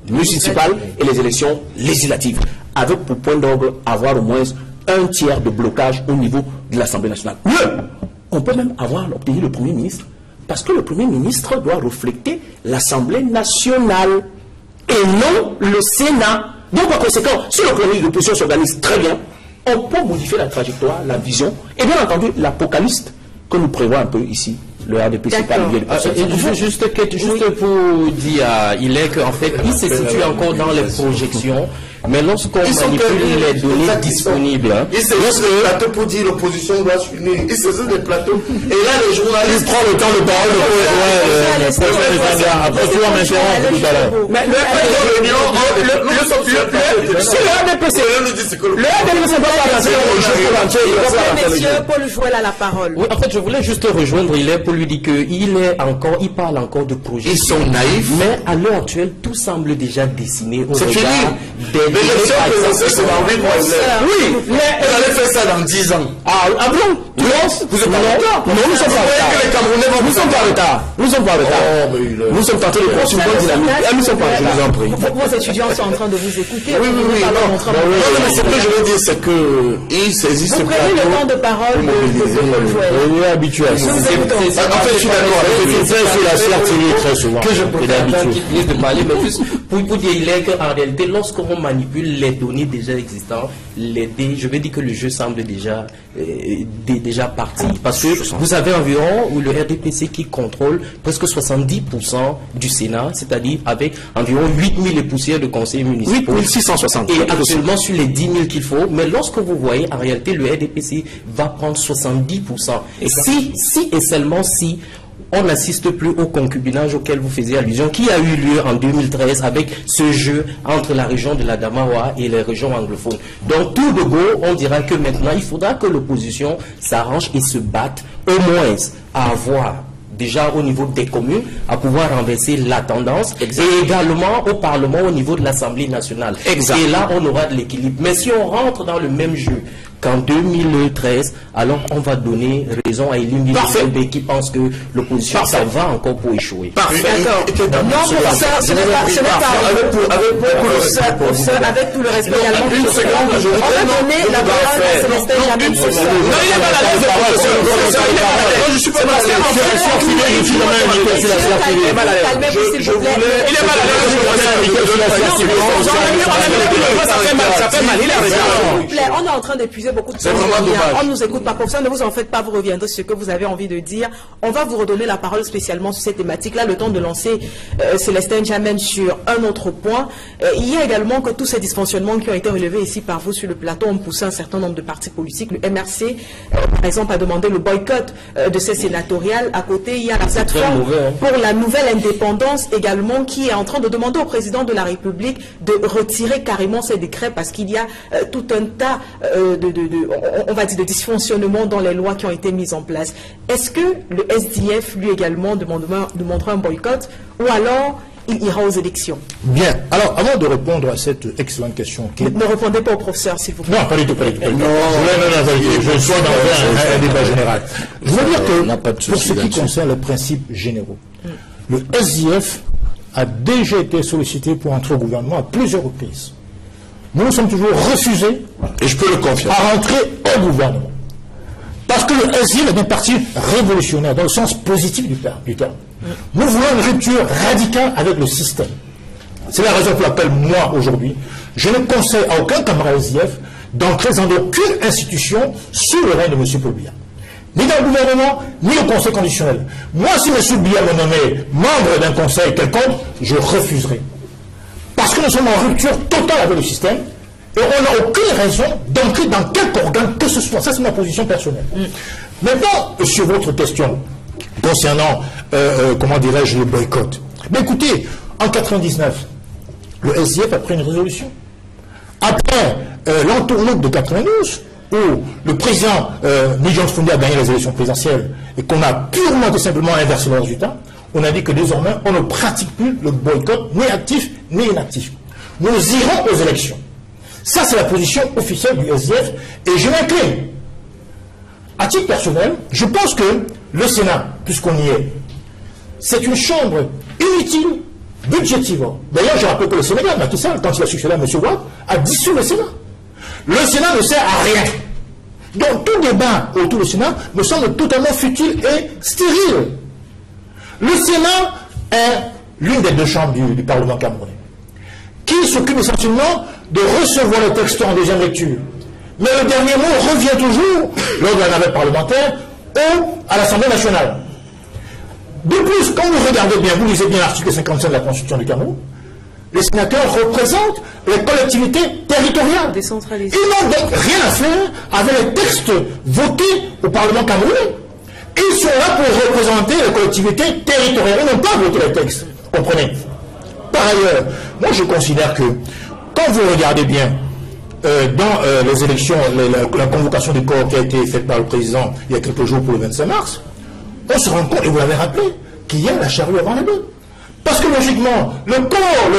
S5: municipales et les élections législatives. Avec pour point d'orgue avoir au moins un tiers de blocage au niveau de l'Assemblée nationale. Mieux, on peut même obtenir le Premier ministre. Parce que le Premier ministre doit refléter l'Assemblée nationale et non le Sénat. Donc, par conséquent, si le Premier de l'opposition s'organise très bien, on peut modifier la trajectoire, la vision, et bien entendu, l'apocalypse que nous prévoit un peu ici, le RDPC par le biais de
S4: juste pour dire, il est qu'en fait, il se situe encore dans les projections, mais lorsqu'on manipule les données disponibles...
S6: Il saisissent le plateau pour dire l'opposition doit s'unir. Il saisissent les plateaux. Et là, les journalistes prennent le temps de parole.
S7: Après, tu vas m'interrompre tout à l'heure.
S5: Mais le RDPC doit pas passer au
S1: Monsieur Paul Jouel a la parole.
S4: Oui, en fait, je voulais juste rejoindre Hilaire pour lui dire qu'il parle encore de projets.
S6: Ils sont naïfs.
S4: Mais à l'heure actuelle, tout semble déjà dessiné au
S6: regard
S4: des...
S6: L'élection présidentielle, c'est dans 8 mois.
S5: Oui, mais
S6: vous allez faire ça dans 10 ans.
S5: Ah bon?
S6: Vous êtes pas en retard.
S5: Non, nous sommes pas en retard.
S6: Les Camerounais vont
S5: Nous sommes pas en retard. Nous sommes pas en retard. Nous sommes tentés de prendre une bonne dynamique. Nous sommes pas en retard. Je vous en prie.
S1: Vos étudiants sont en train de vous écouter.
S6: Oui. Non, mais ce que je veux dire, c'est qu'ils saisissent ce plateau.
S1: Vous prenez le temps de parole de Paul Jouel.
S7: On est habitué à ça.
S6: En fait, je suis d'accord.
S7: C'est la certitude très souvent.
S4: Que je préfère de parler, mais juste pour dire, il est qu'en réalité, lorsqu'on manipule les données déjà existantes, je vais dire que le jeu semble déjà parti. Parce que vous avez environ, ou le RDPC qui contrôle presque 70% du Sénat, c'est-à-dire avec environ 8000 et poussières de conseillers municipaux.
S5: 8660.
S4: Et actuellement sur les 10 000 qu'il faut. Mais lorsque vous voyez, en réalité, le RDPC va prendre 70%. Et si et seulement si on n'assiste plus au concubinage auquel vous faisiez allusion, qui a eu lieu en 2013 avec ce jeu entre la région de la Damawa et les régions anglophones. Donc tout de go, on dira que maintenant, il faudra que l'opposition s'arrange et se batte au moins à avoir déjà au niveau des communes, à pouvoir renverser la tendance, et également au Parlement, au niveau de l'Assemblée nationale. Et là, on aura de l'équilibre. Mais si on rentre dans le même jeu qu'en 2013, alors on va donner raison à Elim Bilibé qui pense que l'opposition ça va encore pour échouer.
S1: Parfait. D'accord. Non, professeur, ce n'est pas avec tout le respect également. On va donner la parole à Célestin Jamel. Non, il est mal à l'aise, professeur. Je suis pas mal à l'aise. Calmez-vous, s'il vous plaît. Il est mal à l'aise. Ça fait mal. Il a raison. On est en train d'épuiser beaucoup de temps. On ne nous écoute pas. Pour ça, ne vous en faites pas, vous reviendrez sur ce que vous avez envie de dire. On va vous redonner la parole spécialement sur cette thématique-là, le temps de lancer Célestin Jamel sur un autre point. Il y a également que tous ces dysfonctionnements qui ont été relevés ici par vous sur le plateau ont poussé un certain nombre de partis politiques. Le MRC, par exemple, a demandé le boycott de ces sénatoriales. À côté, il y a la plateforme pour la nouvelle indépendance également qui est en train de demander au président de la République de retirer carrément ces décrets parce qu'il y a tout un tas on va dire de dysfonctionnements dans les lois qui ont été mises en place. Est-ce que le SDF lui également demandera un boycott ou alors il ira aux élections?
S7: Bien. Alors, avant de répondre à cette excellente question...
S1: Ne répondez pas au professeur, s'il vous plaît.
S7: Non, pas du tout. Je suis dans un débat général. Je veux dire que, pour ce qui concerne les principes généraux, le SDF a déjà été sollicité pour entrer au gouvernement à plusieurs reprises. Nous nous sommes toujours refusés,
S6: et je peux le confirmer,
S7: à rentrer au gouvernement. Parce que le SDF est un parti révolutionnaire, dans le sens positif du terme. Nous voulons une rupture radicale avec le système. C'est la raison pour laquelle, moi, aujourd'hui, je ne conseille à aucun camarade SDF d'entrer dans aucune institution sous le règne de M. Paul Biya. Ni dans le gouvernement, ni au conseil constitutionnel. Moi, si M. Biya me nommait membre d'un conseil quelconque, je refuserai. Parce que nous sommes en rupture totale avec le système et on n'a aucune raison d'entrer dans quelque organe que ce soit. Ça, c'est ma position personnelle. Maintenant, sur votre question concernant, comment dirais-je, le boycott. Mais écoutez, en 1999, le SDF a pris une résolution. Après l'entourloupe de 92, où le président Nigel Fundi a gagné les élections présidentielles et qu'on a purement et simplement inversé le résultat, on a dit que désormais, on ne pratique plus le boycott, ni actif, ni inactif. Nous irons aux élections. Ça, c'est la position officielle du SDF, et je m'incline. À titre personnel, je pense que le Sénat, puisqu'on y est, c'est une chambre inutile, budgétivore. D'ailleurs, je rappelle que le Sénégal, Macky Sall, quand il a succédé à M. Wade, a dissous le Sénat. Le Sénat ne sert à rien. Donc, tout débat autour du Sénat me semble totalement futile et stérile. Le Sénat est l'une des deux chambres du Parlement camerounais, qui s'occupe essentiellement de recevoir les textes en deuxième lecture. Mais le dernier mot revient toujours, lors de la navette parlementaire, ou à l'Assemblée nationale. De plus, quand vous regardez bien, vous lisez bien l'article 55 de la Constitution du Cameroun, les sénateurs représentent les collectivités territoriales.
S1: Décentralisées.
S7: Ils n'ont donc rien à faire avec les textes votés au Parlement camerounais. Ils sont là pour représenter les collectivités territoriales. Ils n'ont pas voté les textes. Comprenez? Par ailleurs, moi je considère que, quand vous regardez bien, dans les élections, la convocation du corps qui a été faite par le président il y a quelques jours pour le 25 mars, on se rend compte, et vous l'avez rappelé, qu'il y a la charrue avant les bœufs. Parce que logiquement, le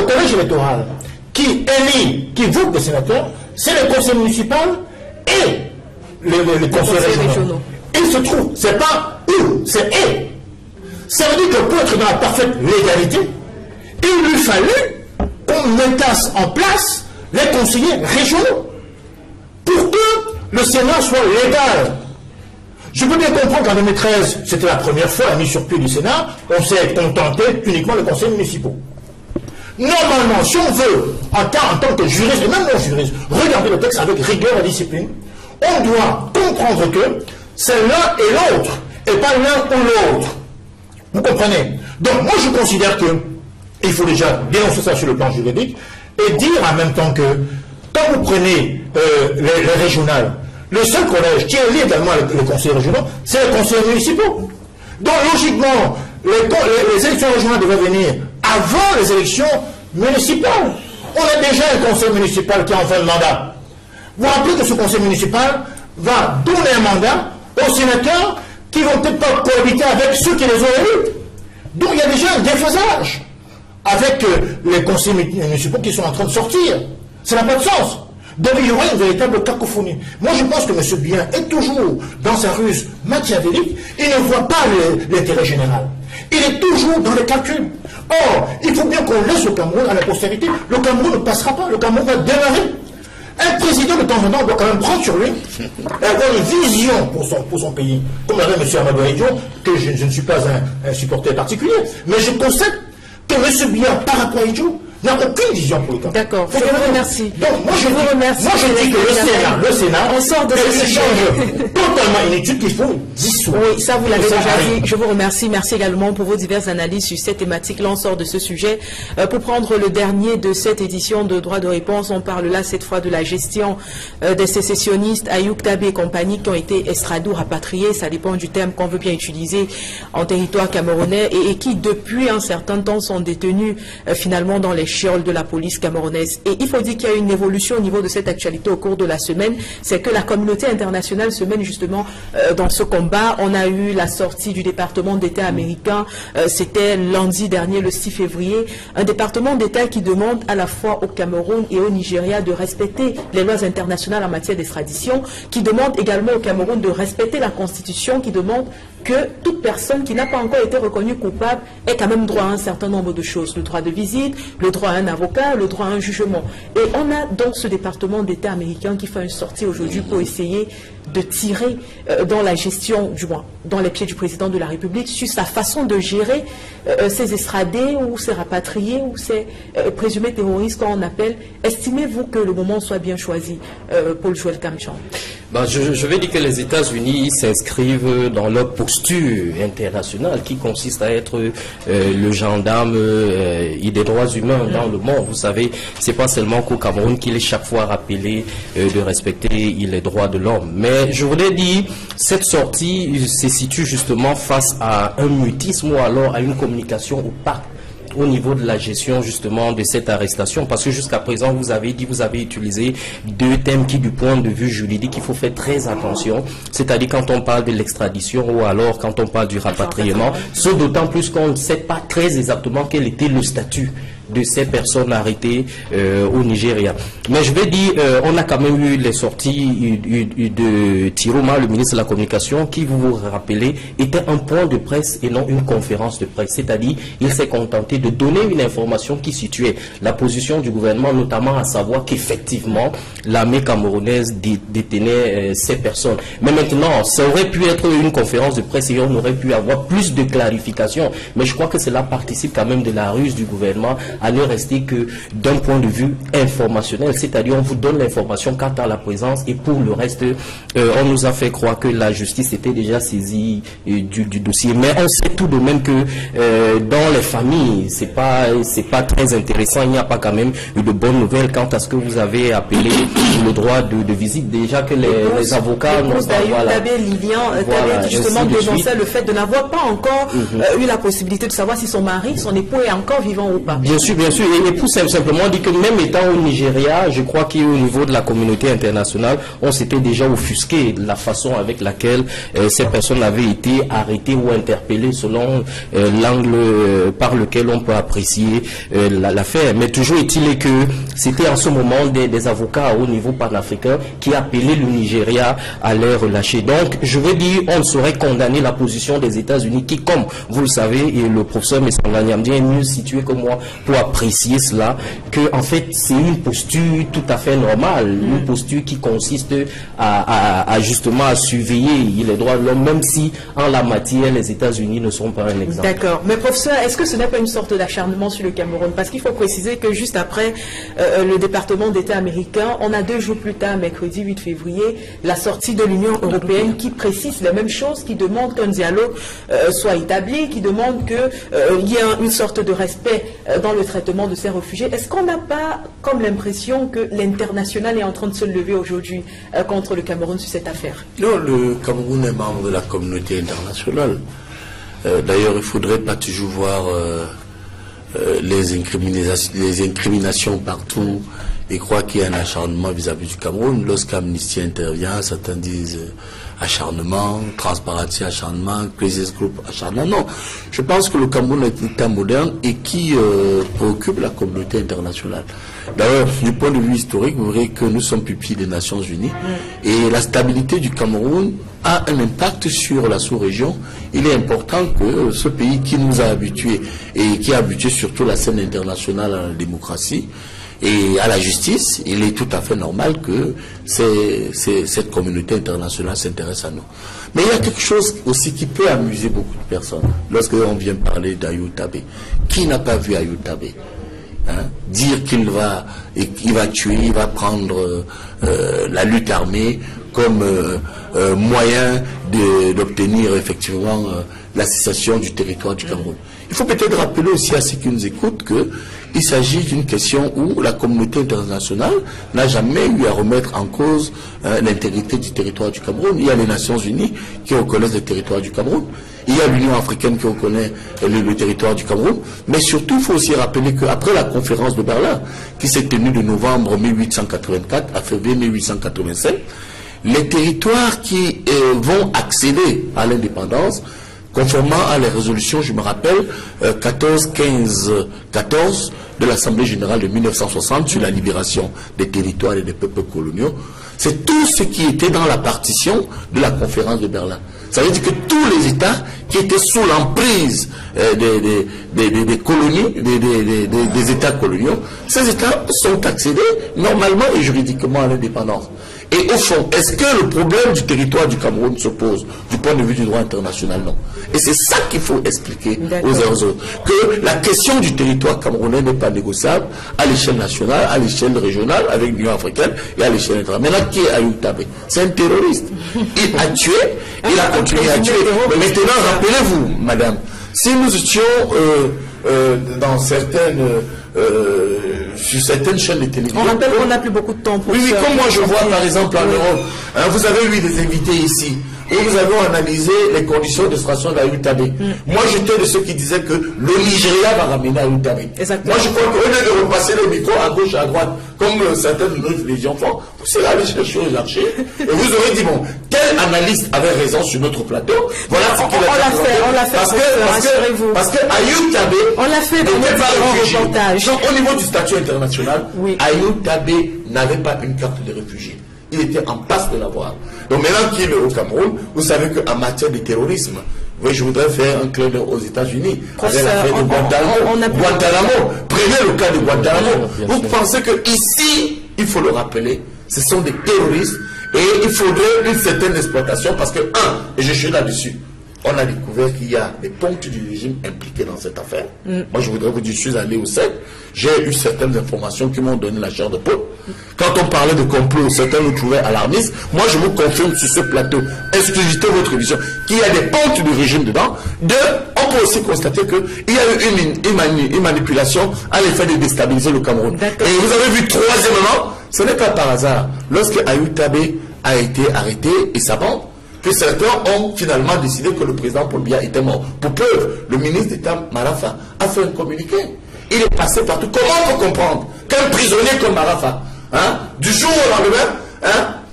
S7: collège électoral qui élit, qui vote des sénateurs, c'est le conseil municipal et les conseils régionaux. Il se trouve, c'est pas où, c'est et. Ça veut dire que pour être dans la parfaite légalité, il lui fallut qu'on mettasse en place les conseillers régionaux pour que le Sénat soit légal. Je peux bien comprendre qu'en 2013, c'était la première fois la mise sur pied du Sénat, on s'est contenté uniquement des conseils municipaux. Normalement, si on veut, en tant que juriste, et même non juriste, regarder le texte avec rigueur et discipline, on doit comprendre que c'est l'un et l'autre, et pas l'un ou l'autre. Vous comprenez? Donc moi je considère qu'il faut déjà dénoncer ça sur le plan juridique, et dire en même temps que, quand vous prenez les régionales, le seul collège qui élit également les conseils régionaux, c'est les conseils municipaux. Donc logiquement, les élections régionales devaient venir avant les élections municipales. On a déjà un conseil municipal qui est en fin de mandat. Vous vous rappelez que ce conseil municipal va donner un mandat aux sénateurs qui vont peut-être pas cohabiter avec ceux qui les ont élus. Donc il y a déjà un déphasage avec les conseils municipaux qui sont en train de sortir. Ça n'a pas de sens. Donc il y aura une véritable cacophonie. Moi je pense que M. Biya est toujours dans sa ruse machiavélique, il ne voit pas l'intérêt général. Il est toujours dans les calculs. Or, il faut bien qu'on laisse le Cameroun à la postérité. Le Cameroun ne passera pas, le Cameroun va démarrer. Un président de temps en temps doit quand même prendre sur lui et avoir une vision pour son pays. Comme l'avait M. Amadou Ahidjo, que je ne suis pas un supporter particulier, mais je constate que M. Biya, par rapport à Ahidjo, n'a aucune vision pour le Cameroun.
S1: D'accord, je vous remercie.
S7: Donc, moi, je dis que le Sénat, on sort de ce échange totalement inutile qu'il faut dissoudre.
S1: Oui, ça vous l'avez déjà dit. Je vous remercie. Merci également pour vos diverses analyses sur cette thématique. Là, on sort de ce sujet. Pour prendre le dernier de cette édition de Droit de réponse, on parle là, cette fois, de la gestion des sécessionnistes, Ayoub Tabé et compagnie, qui ont été extradés ou rapatriés. Ça dépend du terme qu'on veut bien utiliser en territoire camerounais et qui, depuis un certain temps, sont détenus finalement dans les chioles de la police camerounaise. Et il faut dire qu'il y a une évolution au niveau de cette actualité au cours de la semaine, c'est que la communauté internationale se mène justement dans ce combat. On a eu la sortie du département d'État américain, c'était lundi dernier, le 6 février, un département d'État qui demande à la fois au Cameroun et au Nigeria de respecter les lois internationales en matière d'extradition, qui demande également au Cameroun de respecter la Constitution, qui demande que toute personne qui n'a pas encore été reconnue coupable ait quand même droit à un certain nombre de choses. Le droit de visite, le droit à un avocat, le droit à un jugement. Et on a donc ce département d'État américain qui fait une sortie aujourd'hui pour essayer de tirer dans la gestion, du moins dans les pieds du président de la République, sur sa façon de gérer ces extradés ou ces rapatriés ou ces présumés terroristes qu'on appelle. Estimez-vous que le moment soit bien choisi, Paul Joël Kamchan?
S4: Je vais dire que les États-Unis s'inscrivent dans leur posture internationale qui consiste à être le gendarme des droits humains dans le monde. Vous savez, c'est pas seulement qu'au Cameroun qu'il est chaque fois rappelé de respecter les droits de l'homme. Mais je voudrais dire, cette sortie se situe justement face à un mutisme ou alors à une communication opaque au niveau de la gestion justement de cette arrestation, parce que jusqu'à présent vous avez utilisé deux thèmes qui du point de vue juridique il faut faire très attention, c'est-à-dire quand on parle de l'extradition ou alors quand on parle du rapatriement, ce d'autant plus qu'on ne sait pas très exactement quel était le statut de ces personnes arrêtées au Nigeria. Mais je vais dire, on a quand même eu les sorties de Tiroma, le ministre de la Communication, qui, vous vous rappelez, était un point de presse et non une conférence de presse. C'est-à-dire, il s'est contenté de donner une information qui situait la position du gouvernement, notamment à savoir qu'effectivement, l'armée camerounaise détenait ces personnes. Mais maintenant, ça aurait pu être une conférence de presse et on aurait pu avoir plus de clarification. Mais je crois que cela participe quand même de la ruse du gouvernement à ne rester que d'un point de vue informationnel, c'est-à-dire on vous donne l'information quant à la présence et pour le reste, on nous a fait croire que la justice était déjà saisie du dossier. Mais on sait tout de même que dans les familles, c'est pas très intéressant, il n'y a pas quand même eu de bonnes nouvelles quant à ce que vous avez appelé le droit de visite. Déjà que les avocats n'ont pas...
S1: Voilà, justement dénoncé le fait de n'avoir pas encore eu la possibilité de savoir si son mari, son époux est encore vivant ou pas.
S4: Bien sûr, et pour simplement dire que même étant au Nigeria, je crois qu'au niveau de la communauté internationale, on s'était déjà offusqué de la façon avec laquelle ces personnes avaient été arrêtées ou interpellées selon l'angle par lequel on peut apprécier l'affaire. Mais toujours est-il que c'était en ce moment des avocats au niveau panafricain qui appelaient le Nigeria à les relâcher. Donc, je veux dire, on ne saurait condamner la position des États-Unis qui, comme vous le savez, et le professeur Messanga Nyamdi est mieux situé que moi pour apprécier cela, que en fait c'est une posture tout à fait normale, une posture qui consiste à justement à surveiller les droits de l'homme, même si en la matière les États-Unis ne sont pas un exemple.
S1: D'accord, mais professeur, est-ce que ce n'est pas une sorte d'acharnement sur le Cameroun? Parce qu'il faut préciser que juste après le département d'État américain, on a 2 jours plus tard, mercredi 8 février, la sortie de l'Union européenne qui précise les mêmes choses, qui demande qu'un dialogue soit établi, qui demande qu'il y ait une sorte de respect dans le traitement de ces réfugiés. Est-ce qu'on n'a pas comme l'impression que l'international est en train de se lever aujourd'hui contre le Cameroun sur cette affaire?
S6: Non, le Cameroun est membre de la communauté internationale. D'ailleurs, il ne faudrait pas toujours voir les incriminations partout et croire qu'il y a un acharnement vis-à-vis du Cameroun. Lorsqu'Amnesty intervient, certains disent acharnement, Transparency acharnement, Crisis Group acharnement. Non, je pense que le Cameroun est un État moderne et qui préoccupe la communauté internationale. D'ailleurs, du point de vue historique, vous verrez que nous sommes pupilles des Nations Unies et la stabilité du Cameroun a un impact sur la sous-région. Il est important que ce pays qui nous a habitués et qui a habitué surtout la scène internationale à la démocratie et à la justice, il est tout à fait normal que cette communauté internationale s'intéresse à nous. Mais il y a quelque chose aussi qui peut amuser beaucoup de personnes lorsque on vient parler d'Ayou Tabé. Qui n'a pas vu Ayou Tabé? Dire qu'il va tuer, il va prendre la lutte armée comme moyen d'obtenir effectivement la cessation du territoire du Cameroun. Il faut peut-être rappeler aussi à ceux qui nous écoutent qu'il s'agit d'une question où la communauté internationale n'a jamais eu à remettre en cause l'intégrité du territoire du Cameroun. Il y a les Nations Unies qui reconnaissent le territoire du Cameroun. Il y a l'Union africaine qui reconnaît le territoire du Cameroun. Mais surtout, il faut aussi rappeler qu'après la conférence de Berlin, qui s'est tenue de novembre 1884 à février 1885, les territoires qui vont accéder à l'indépendance, conformément à les résolutions, je me rappelle, 14-15-14 de l'Assemblée générale de 1960 sur la libération des territoires et des peuples coloniaux, c'est tout ce qui était dans la partition de la conférence de Berlin. Ça veut dire que tous les États qui étaient sous l'emprise des colonies, des États coloniaux, ces États sont accédés normalement et juridiquement à l'indépendance. Et au fond, est-ce que le problème du territoire du Cameroun se pose du point de vue du droit international? Non. Et c'est ça qu'il faut expliquer aux autres. Que la question du territoire camerounais n'est pas négociable à l'échelle nationale, à l'échelle régionale, avec l'Union africaine et à l'échelle internationale. Maintenant, qui est Ayou Tabé? C'est un terroriste. Il a tué, il a continué à tuer. Mais maintenant, rappelez-vous, madame, si nous étions dans sur certaines chaînes de télévision.
S1: On rappelle qu'on n'a plus beaucoup de temps pour
S6: oui, comme moi je vois par exemple en Europe, vous avez eu des invités ici et nous avons analysé les conditions d'extraction d'Ayou Tabé. Moi j'étais de ceux qui disaient que le Nigeria va ramener Ayou Tabé. Moi je crois qu'au lieu de repasser les micros à gauche et à droite, comme certaines de nos télévisions font, vous serez allé chercher aux archers et vous aurez dit bon, quel analyste avait raison sur notre plateau? Voilà ce qu'il a
S1: on l'a fait,
S6: parce que Ayou Tabé,
S1: on l'a fait dans notre grand reportage.
S6: Donc, au niveau du statut international, Ayou Tabé n'avait pas une carte de réfugié. Il était en passe de l'avoir. Donc maintenant qu'il est au Cameroun, vous savez qu'en matière de terrorisme, oui, je voudrais faire un clin d'œil aux États-Unis avec l'affaire de Guantanamo. Prenez le cas de Guantanamo. Vous pensez que ici, il faut le rappeler, ce sont des terroristes et il faudrait une certaine exploitation parce que, et je suis là-dessus, on a découvert qu'il y a des ponctues du régime impliqués dans cette affaire. Moi, je voudrais vous dire, je suis allé au CED, j'ai eu certaines informations qui m'ont donné la chair de poule. Quand on parlait de complot, certains nous trouvaient alarmistes. Moi, je vous confirme sur ce plateau, exclusivité votre émission, qu'il y a des ponctues du régime dedans. On peut aussi constater qu'il y a eu une manipulation à l'effet de déstabiliser le Cameroun. Et vous avez vu, troisièmement, ce n'est pas par hasard, lorsque Ayou Tabé a été arrêté et sa bande, que certains ont finalement décidé que le président Paul Biya était mort. Pour preuve, le ministre d'État Marafa a fait un communiqué. Il est passé partout. Comment on peut comprendre qu'un prisonnier comme Marafa, du jour au lendemain,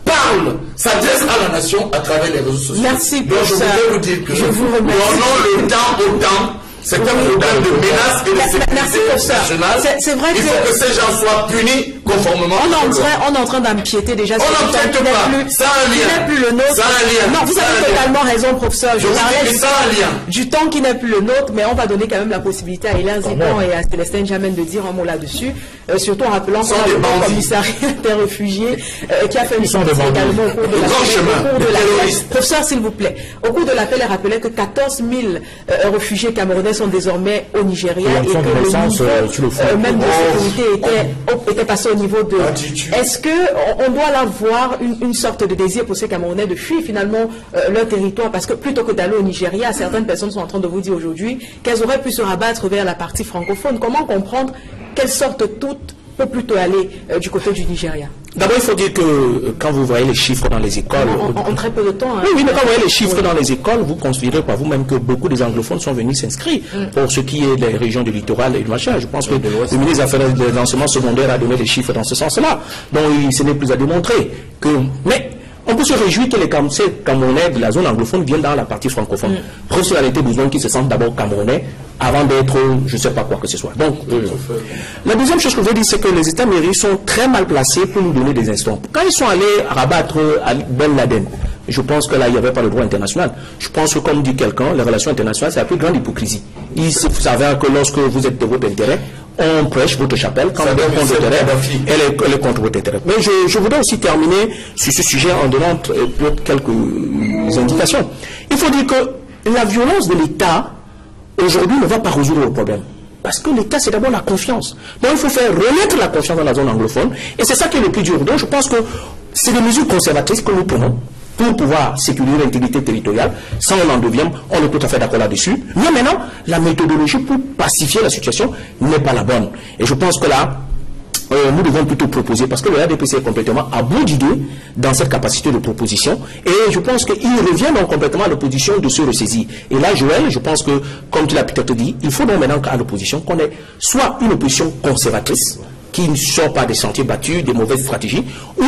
S6: parle, s'adresse à la nation à travers les réseaux sociaux?
S1: Merci
S6: pour ça. Donc je voudrais vous dire que nous donnons le temps au temps. C'est un problème de menace et de sécurité nationale.
S1: C'est vrai
S6: il faut que ces gens soient punis conformément.
S1: On est en train d'empiéter déjà sur
S6: le temps qui
S1: n'est plus le nôtre. Non, vous avez totalement raison, professeur.
S6: Je parlais
S1: du temps qui n'est plus le nôtre, mais on va donner quand même la possibilité à Hélène Zidon et à Célestin Jamen de dire un mot là-dessus. Surtout en rappelant qu'on a le commissariat des réfugiés qui a fait une sortie également au cours de l'appel. Professeur, s'il vous plaît, au cours de l'appel, il rappelait que 14 000 réfugiés camerounais sont désormais au Nigeria et que le niveau même de sécurité était passé au niveau de... Est-ce qu'on doit là voir une sorte de désir pour ces Camerounais de fuir finalement leur territoire? Parce que plutôt que d'aller au Nigeria, certaines personnes sont en train de vous dire aujourd'hui qu'elles auraient pu se rabattre vers la partie francophone. Comment comprendre quelle sorte toute peut plutôt aller du côté du Nigeria?
S5: D'abord, il faut dire que quand vous voyez les chiffres dans les écoles...
S1: En très peu de temps.
S5: Oui, mais quand vous voyez les chiffres dans les écoles, vous considérez par vous-même que beaucoup des anglophones sont venus s'inscrire pour ce qui est des régions du littoral et du machin. Je pense que le ministre des Affaires de l'enseignement secondaire a donné des chiffres dans ce sens-là. Donc, ce n'est plus à démontrer que... Mais on peut se réjouir que les Camerounais de la zone anglophone viennent dans la partie francophone. Preuve sur la réalité besoin qu'ils se sentent d'abord Camerounais avant d'être je ne sais pas quoi que ce soit. Donc, la deuxième chose que je veux dire, c'est que les États-mairies sont très mal placés pour nous donner des instants. Quand ils sont allés rabattre Ben Laden, je pense que là, il n'y avait pas le droit international. Je pense que, comme dit quelqu'un, les relations internationales, c'est la plus grande hypocrisie. Il s'avère que lorsque vous êtes de votre intérêt, on prêche votre chapelle. Quand on est contre votre intérêt, elle est contre votre intérêt. Mais je voudrais aussi terminer sur ce sujet en donnant quelques indications. Il faut dire que la violence de l'État, aujourd'hui, ne va pas résoudre le problème. Parce que l'État, c'est d'abord la confiance. Donc, il faut faire renaître la confiance dans la zone anglophone. Et c'est ça qui est le plus dur. Donc, je pense que c'est des mesures conservatrices que nous prenons pour pouvoir sécuriser l'intégrité territoriale. Ça, on en devient, on est tout à fait d'accord là-dessus. Mais maintenant, la méthodologie pour pacifier la situation n'est pas la bonne. Et je pense que là, nous devons plutôt proposer, parce que le RDPC est complètement à bout d'idées dans cette capacité de proposition, et je pense qu'il revient donc complètement à l'opposition de se ressaisir. Et là, Joël, je pense que, comme tu l'as peut-être dit, il faut donc maintenant qu'à l'opposition, qu'on ait soit une opposition conservatrice, qui ne sort pas des sentiers battus, des mauvaises stratégies, ou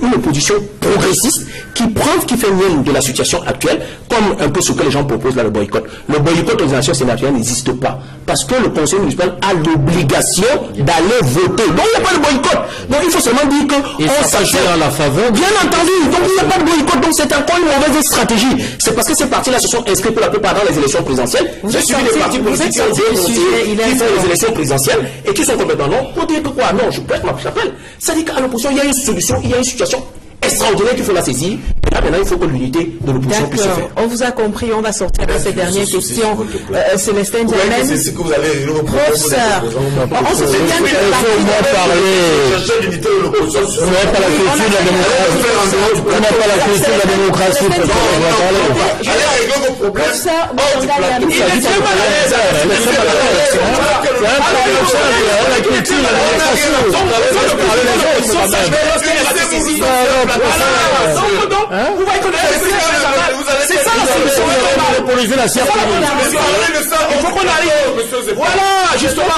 S5: une opposition progressiste qui fait mienne de la situation actuelle, comme un peu ce que les gens proposent là, le boycott. Le boycott aux élections sénatoriales n'existe pas, parce que le conseil municipal a l'obligation d'aller voter. Donc il n'y a pas de boycott. Donc il faut seulement dire qu'on s'agit à la faveur. Bien entendu, donc il n'y a pas de boycott, donc c'est encore une mauvaise stratégie. C'est parce que ces partis-là se sont inscrits pour la plupart dans les élections présidentielles. J'ai suivi des partis politiques qui font les élections présidentielles et qui sont complètement non pour dire que quoi. Non, je prête ma chapelle. Ça dit qu'à l'opposition, il y a une solution, il y a une situation extraordinaire qu'il faut la saisir. Et là, maintenant, il faut que l'unité de l'opposition puisse se faire.
S1: On vous a compris, on va sortir de cette dernière question. Célestin Diamène.
S6: C'est ce que vous allez
S1: professeur, on se souvient que le parti
S7: on n'a pas la culture de la démocratie. On n'a pas la culture de la démocratie.
S6: Allez régler vos problèmes.
S1: Professeur,
S5: vous voyez que c'est ça la solution. Il faut qu'on arrive. Voilà, justement,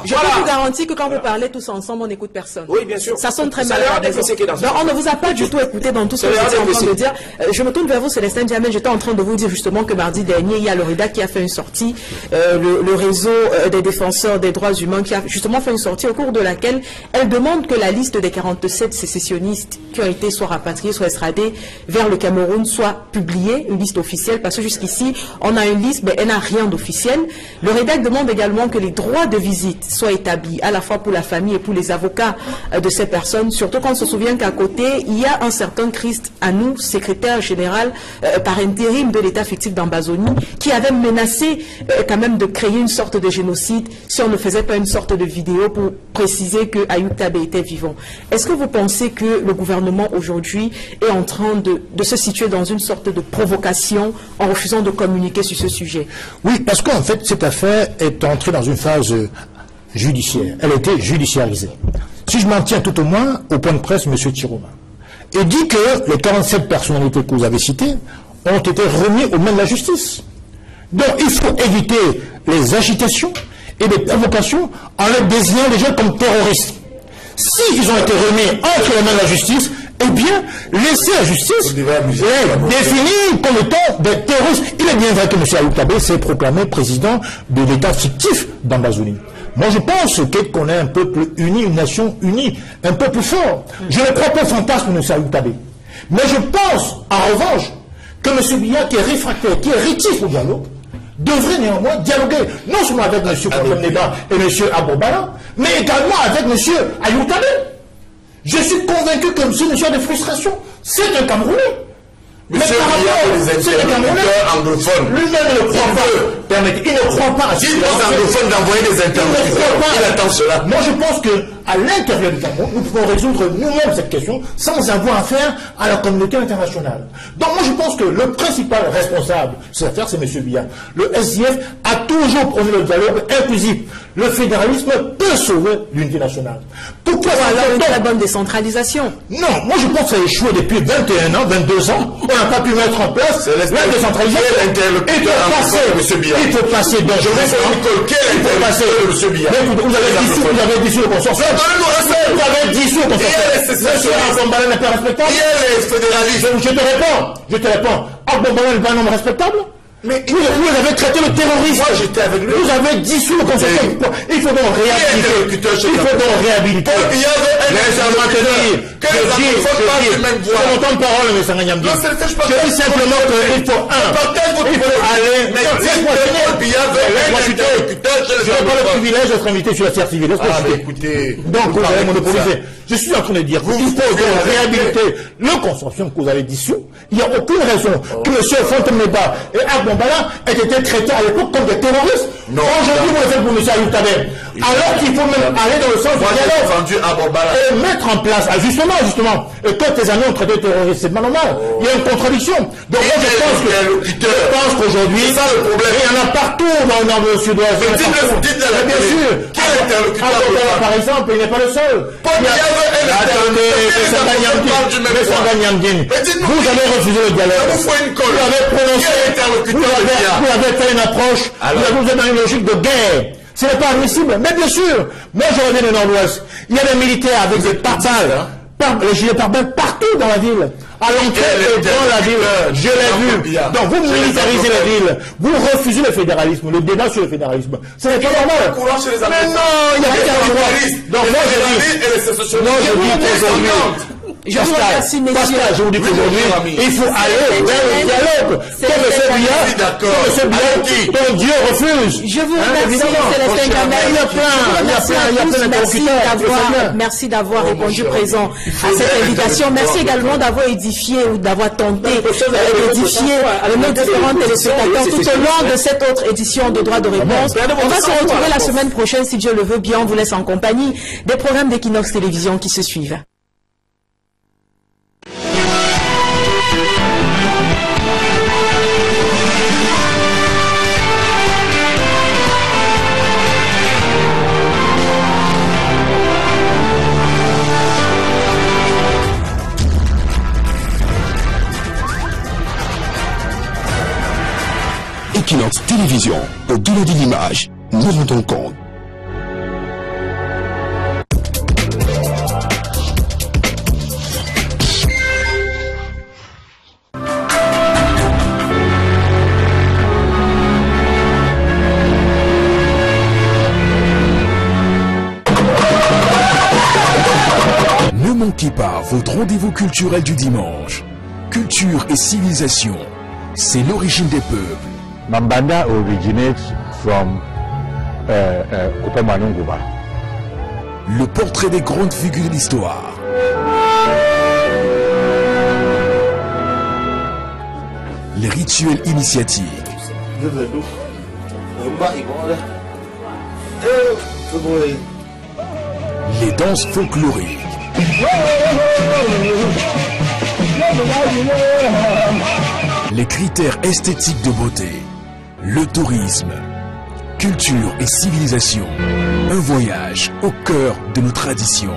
S1: je peux vous garantir que quand vous parlez tous ensemble, on n'écoute personne.
S5: Oui, bien sûr.
S1: Ça sonne très mal.
S5: Donc,
S1: on ne vous a pas du tout écouté dans tout ce que vous étiez en train de dire. Je me tourne vers vous, Célestin Diamène. J'étais en train de vous dire justement que mardi dernier, il y a le REDA qui a fait une sortie, le réseau des défenseurs des droits humains qui a justement fait une sortie au cours de laquelle elle demande que la liste des 47 sécessionnistes qui ont été soit rapatriés, soit extradés vers le Cameroun soit publiée, une liste officielle, parce que jusqu'ici, on a une liste, mais elle n'a rien d'officiel. Le REDAC demande également que les droits de visite soient établis, à la fois pour la famille et pour les avocats de ces personnes, surtout quand on se souvient qu'à côté, il y a un certain Christ Anou, secrétaire général par intérim de l'État fictif d'Ambazonie, qui avait menacé quand même de créer une sorte de génocide si on ne faisait pas une sorte de vidéo pour préciser que Ayoub Tabé était vivant. Est-ce que vous pensez que le gouvernement aujourd'hui est en train de se situer dans une sorte de provocation en refusant de communiquer sur ce sujet?
S7: Oui, parce qu'en fait, cette affaire est entrée dans une phase judiciaire. Elle a été judiciarisée. Si je m'en tiens tout au moins au point de presse, M. Tiroma, et dit que les 47 personnalités que vous avez citées ont été remis aux mains de la justice. Donc, il faut éviter les agitations et les provocations en les désignant déjà comme terroristes. S'ils ont été remis entre les mains de la justice, eh bien, laissez la justice les définir comme étant des terroristes. Il est bien vrai que M. Ayoub Tabé s'est proclamé président de l'État fictif d'Ambazonie. Moi, je pense qu'on est un peuple uni, une nation unie, un peuple fort. Je ne crois pas au fantasme de M. Ayoub Tabé. Mais je pense, en revanche, que M. Biya, qui est réfractaire, qui est rétif au dialogue, devrait néanmoins dialoguer, non seulement avec M. Kotem Neba et M. Abobala, mais également avec M. Ayoub Tabé. Je suis convaincu que M. a des frustrations. C'est un Camerounais. Mais par rapport, c'est un Camerounais anglophone. Lui-même ne croit pas. Permettez, il ne croit pas à ce
S6: anglophone d'envoyer des interlocuteurs. Il attend cela.
S7: Moi, je pense qu'à l'intérieur du Cameroun, nous pouvons résoudre nous-mêmes cette question sans avoir affaire à la communauté internationale. Donc, moi, je pense que le principal responsable de cette affaire, c'est M. Biya. Le SDF a toujours prôné le dialogue inclusif. Le fédéralisme peut sauver l'unité nationale.
S1: Pourquoi alors une très bonne décentralisation?
S7: Non, moi je pense que ça a échoué depuis 21 ans, 22 ans. On n'a pas pu mettre en place la décentralisation. Il peut passer dans
S6: je vais faire quel interlocuteur de M. Biya.
S7: Vous avez dissous le consortium. Vous avez dissous le consortium. M. Abombala n'est pas respectable.
S6: Il est fédéraliste.
S7: Je te réponds. Abombala n'est pas un homme respectable. Mais vous avez traité le terroriste. Moi, j'étais avec lui. Vous avez dissous le Conseil. Il faut donc réhabiliter. Il faut donc réhabiliter. Laissez-moi te dire. C'est mon temps de parole, M. Sanganyamdi. Je dis simplement qu'il faut il faut aller. Je n'ai pas le privilège d'être invité sur la sphère civile.
S3: Écoutez.
S7: Donc, vous avez monopolisé. Je suis en train de dire qu'il faut donc réhabiliter le consortium que vous avez dissous. Il n'y a aucune raison que M. Fonteneba et Agbambala aient été traités à l'époque comme des terroristes. Aujourd'hui, vous le faites pour M. Ayoutabe. Alors qu'il faut même aller dans le sens du dialogue et mettre en place, justement, et que tes amis ont traité de terroristes, c'est pas normal. Il y a une contradiction. Donc moi, je pense qu'aujourd'hui, il y en a partout dans le sud-ouest. Bien sûr. Agbambala, par exemple, il n'est pas le seul. Vous avez refusé le dialogue. Vous avez prononcé. Vous avez fait une approche. Vous êtes dans une logique de guerre. Ce n'est pas admissible. Mais bien sûr, moi je reviens du Nord-Ouest. Il y a des militaires avec des pare-balles, les gilets pare-balles partout dans la ville. À l'entrée et dans la ville, je l'ai vu. Donc vous militarisez la ville, vous refusez le fédéralisme, le débat sur le fédéralisme. Ce n'est pas normal. Mais non, il n'y a pas de droit. Donc moi je dis qu'aujourd'hui, je vous remercie, messieurs. Je vous dis qu'aujourd'hui, il faut aller vers le dialogue. Comme ce Biya, dont Dieu refuse.
S1: Je vous remercie, Célestin Kamel. Merci d'avoir répondu présent à cette invitation. Merci également d'avoir édifié ou d'avoir tenté d'édifier nos différents téléspectateurs tout au long de cette autre édition de Droit de réponse. On va se retrouver la semaine prochaine, si Dieu le veut bien. On vous laisse en compagnie des programmes d'Equinox Télévision qui se suivent.
S8: Equinox Télévision, au-delà de l'image, nous rendons compte. Ne manquez pas votre rendez-vous culturel du dimanche. Culture et civilisation, c'est l'origine des peuples.
S9: Mambanda originates from Kupamanunguba.
S8: Le portrait des grandes figures de l'histoire. Les rituels initiatiques. Les danses folkloriques. Les critères esthétiques de beauté. Le tourisme, culture et civilisation, un voyage au cœur de nos traditions.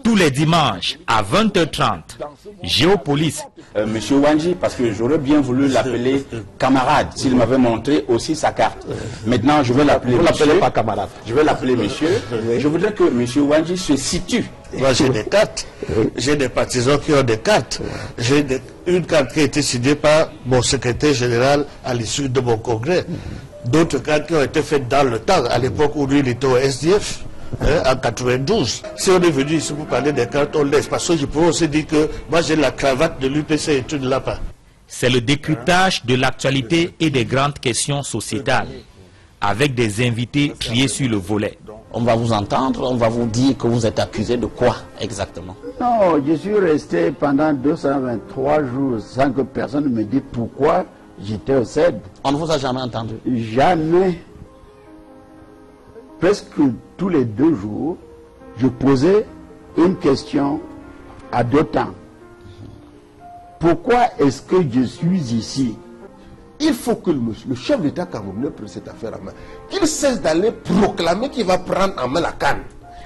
S10: Tous les dimanches à 20h30, Géopolis.
S11: Monsieur Wanji, parce que j'aurais bien voulu l'appeler camarade, s'il m'avait montré aussi sa carte. Maintenant, je vais l'appeler monsieur. Vous l'appelez pas camarade. Je vais l'appeler monsieur. Je voudrais que monsieur Wanji se situe.
S12: Moi, j'ai des cartes. J'ai des partisans qui ont des cartes. J'ai une carte qui a été signée par mon secrétaire général à l'issue de mon congrès. D'autres cartes qui ont été faites dans le temps, à l'époque où lui, il était au SDF. En 92. Si on est venu ici pour parler des cartes, on laisse. Parce que je peux aussi dire que moi j'ai la cravate de l'UPC et tu ne l'as pas.
S10: C'est le décryptage de l'actualité et des grandes questions sociétales, avec des invités triés sur le volet.
S11: On va vous entendre, on va vous dire que vous êtes accusé de quoi exactement?
S13: Non, je suis resté pendant 223 jours sans que personne ne me dise pourquoi j'étais au CED.
S11: On ne vous a jamais entendu?
S13: Jamais. Presque tous les 2 jours, je posais une question à 2 temps. Pourquoi est-ce que je suis ici?
S14: Il faut que le chef d'État camerounais prenne cette affaire en main. Qu'il cesse d'aller proclamer qu'il va prendre en main la canne.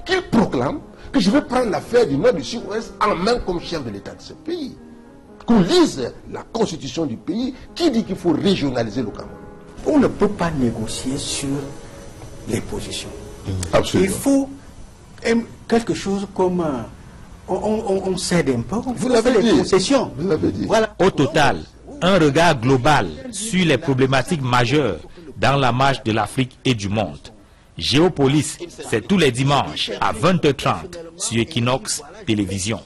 S14: Qu'il proclame que je vais prendre l'affaire du Nord du Sud-Ouest en main comme chef de l'État de ce pays. Qu'on lise la constitution du pays qui dit qu'il faut régionaliser le Cameroun.
S15: On ne peut pas négocier sur les positions.
S14: Absolument.
S15: Il faut quelque chose comme on cède un peu,
S14: vous l'avez dit.
S15: Concessions.
S14: Vous l'avez dit.
S10: Voilà. Au total, un regard global sur les problématiques majeures dans la marche de l'Afrique et du monde. Géopolis, c'est tous les dimanches à 20h30 sur Equinox Télévision.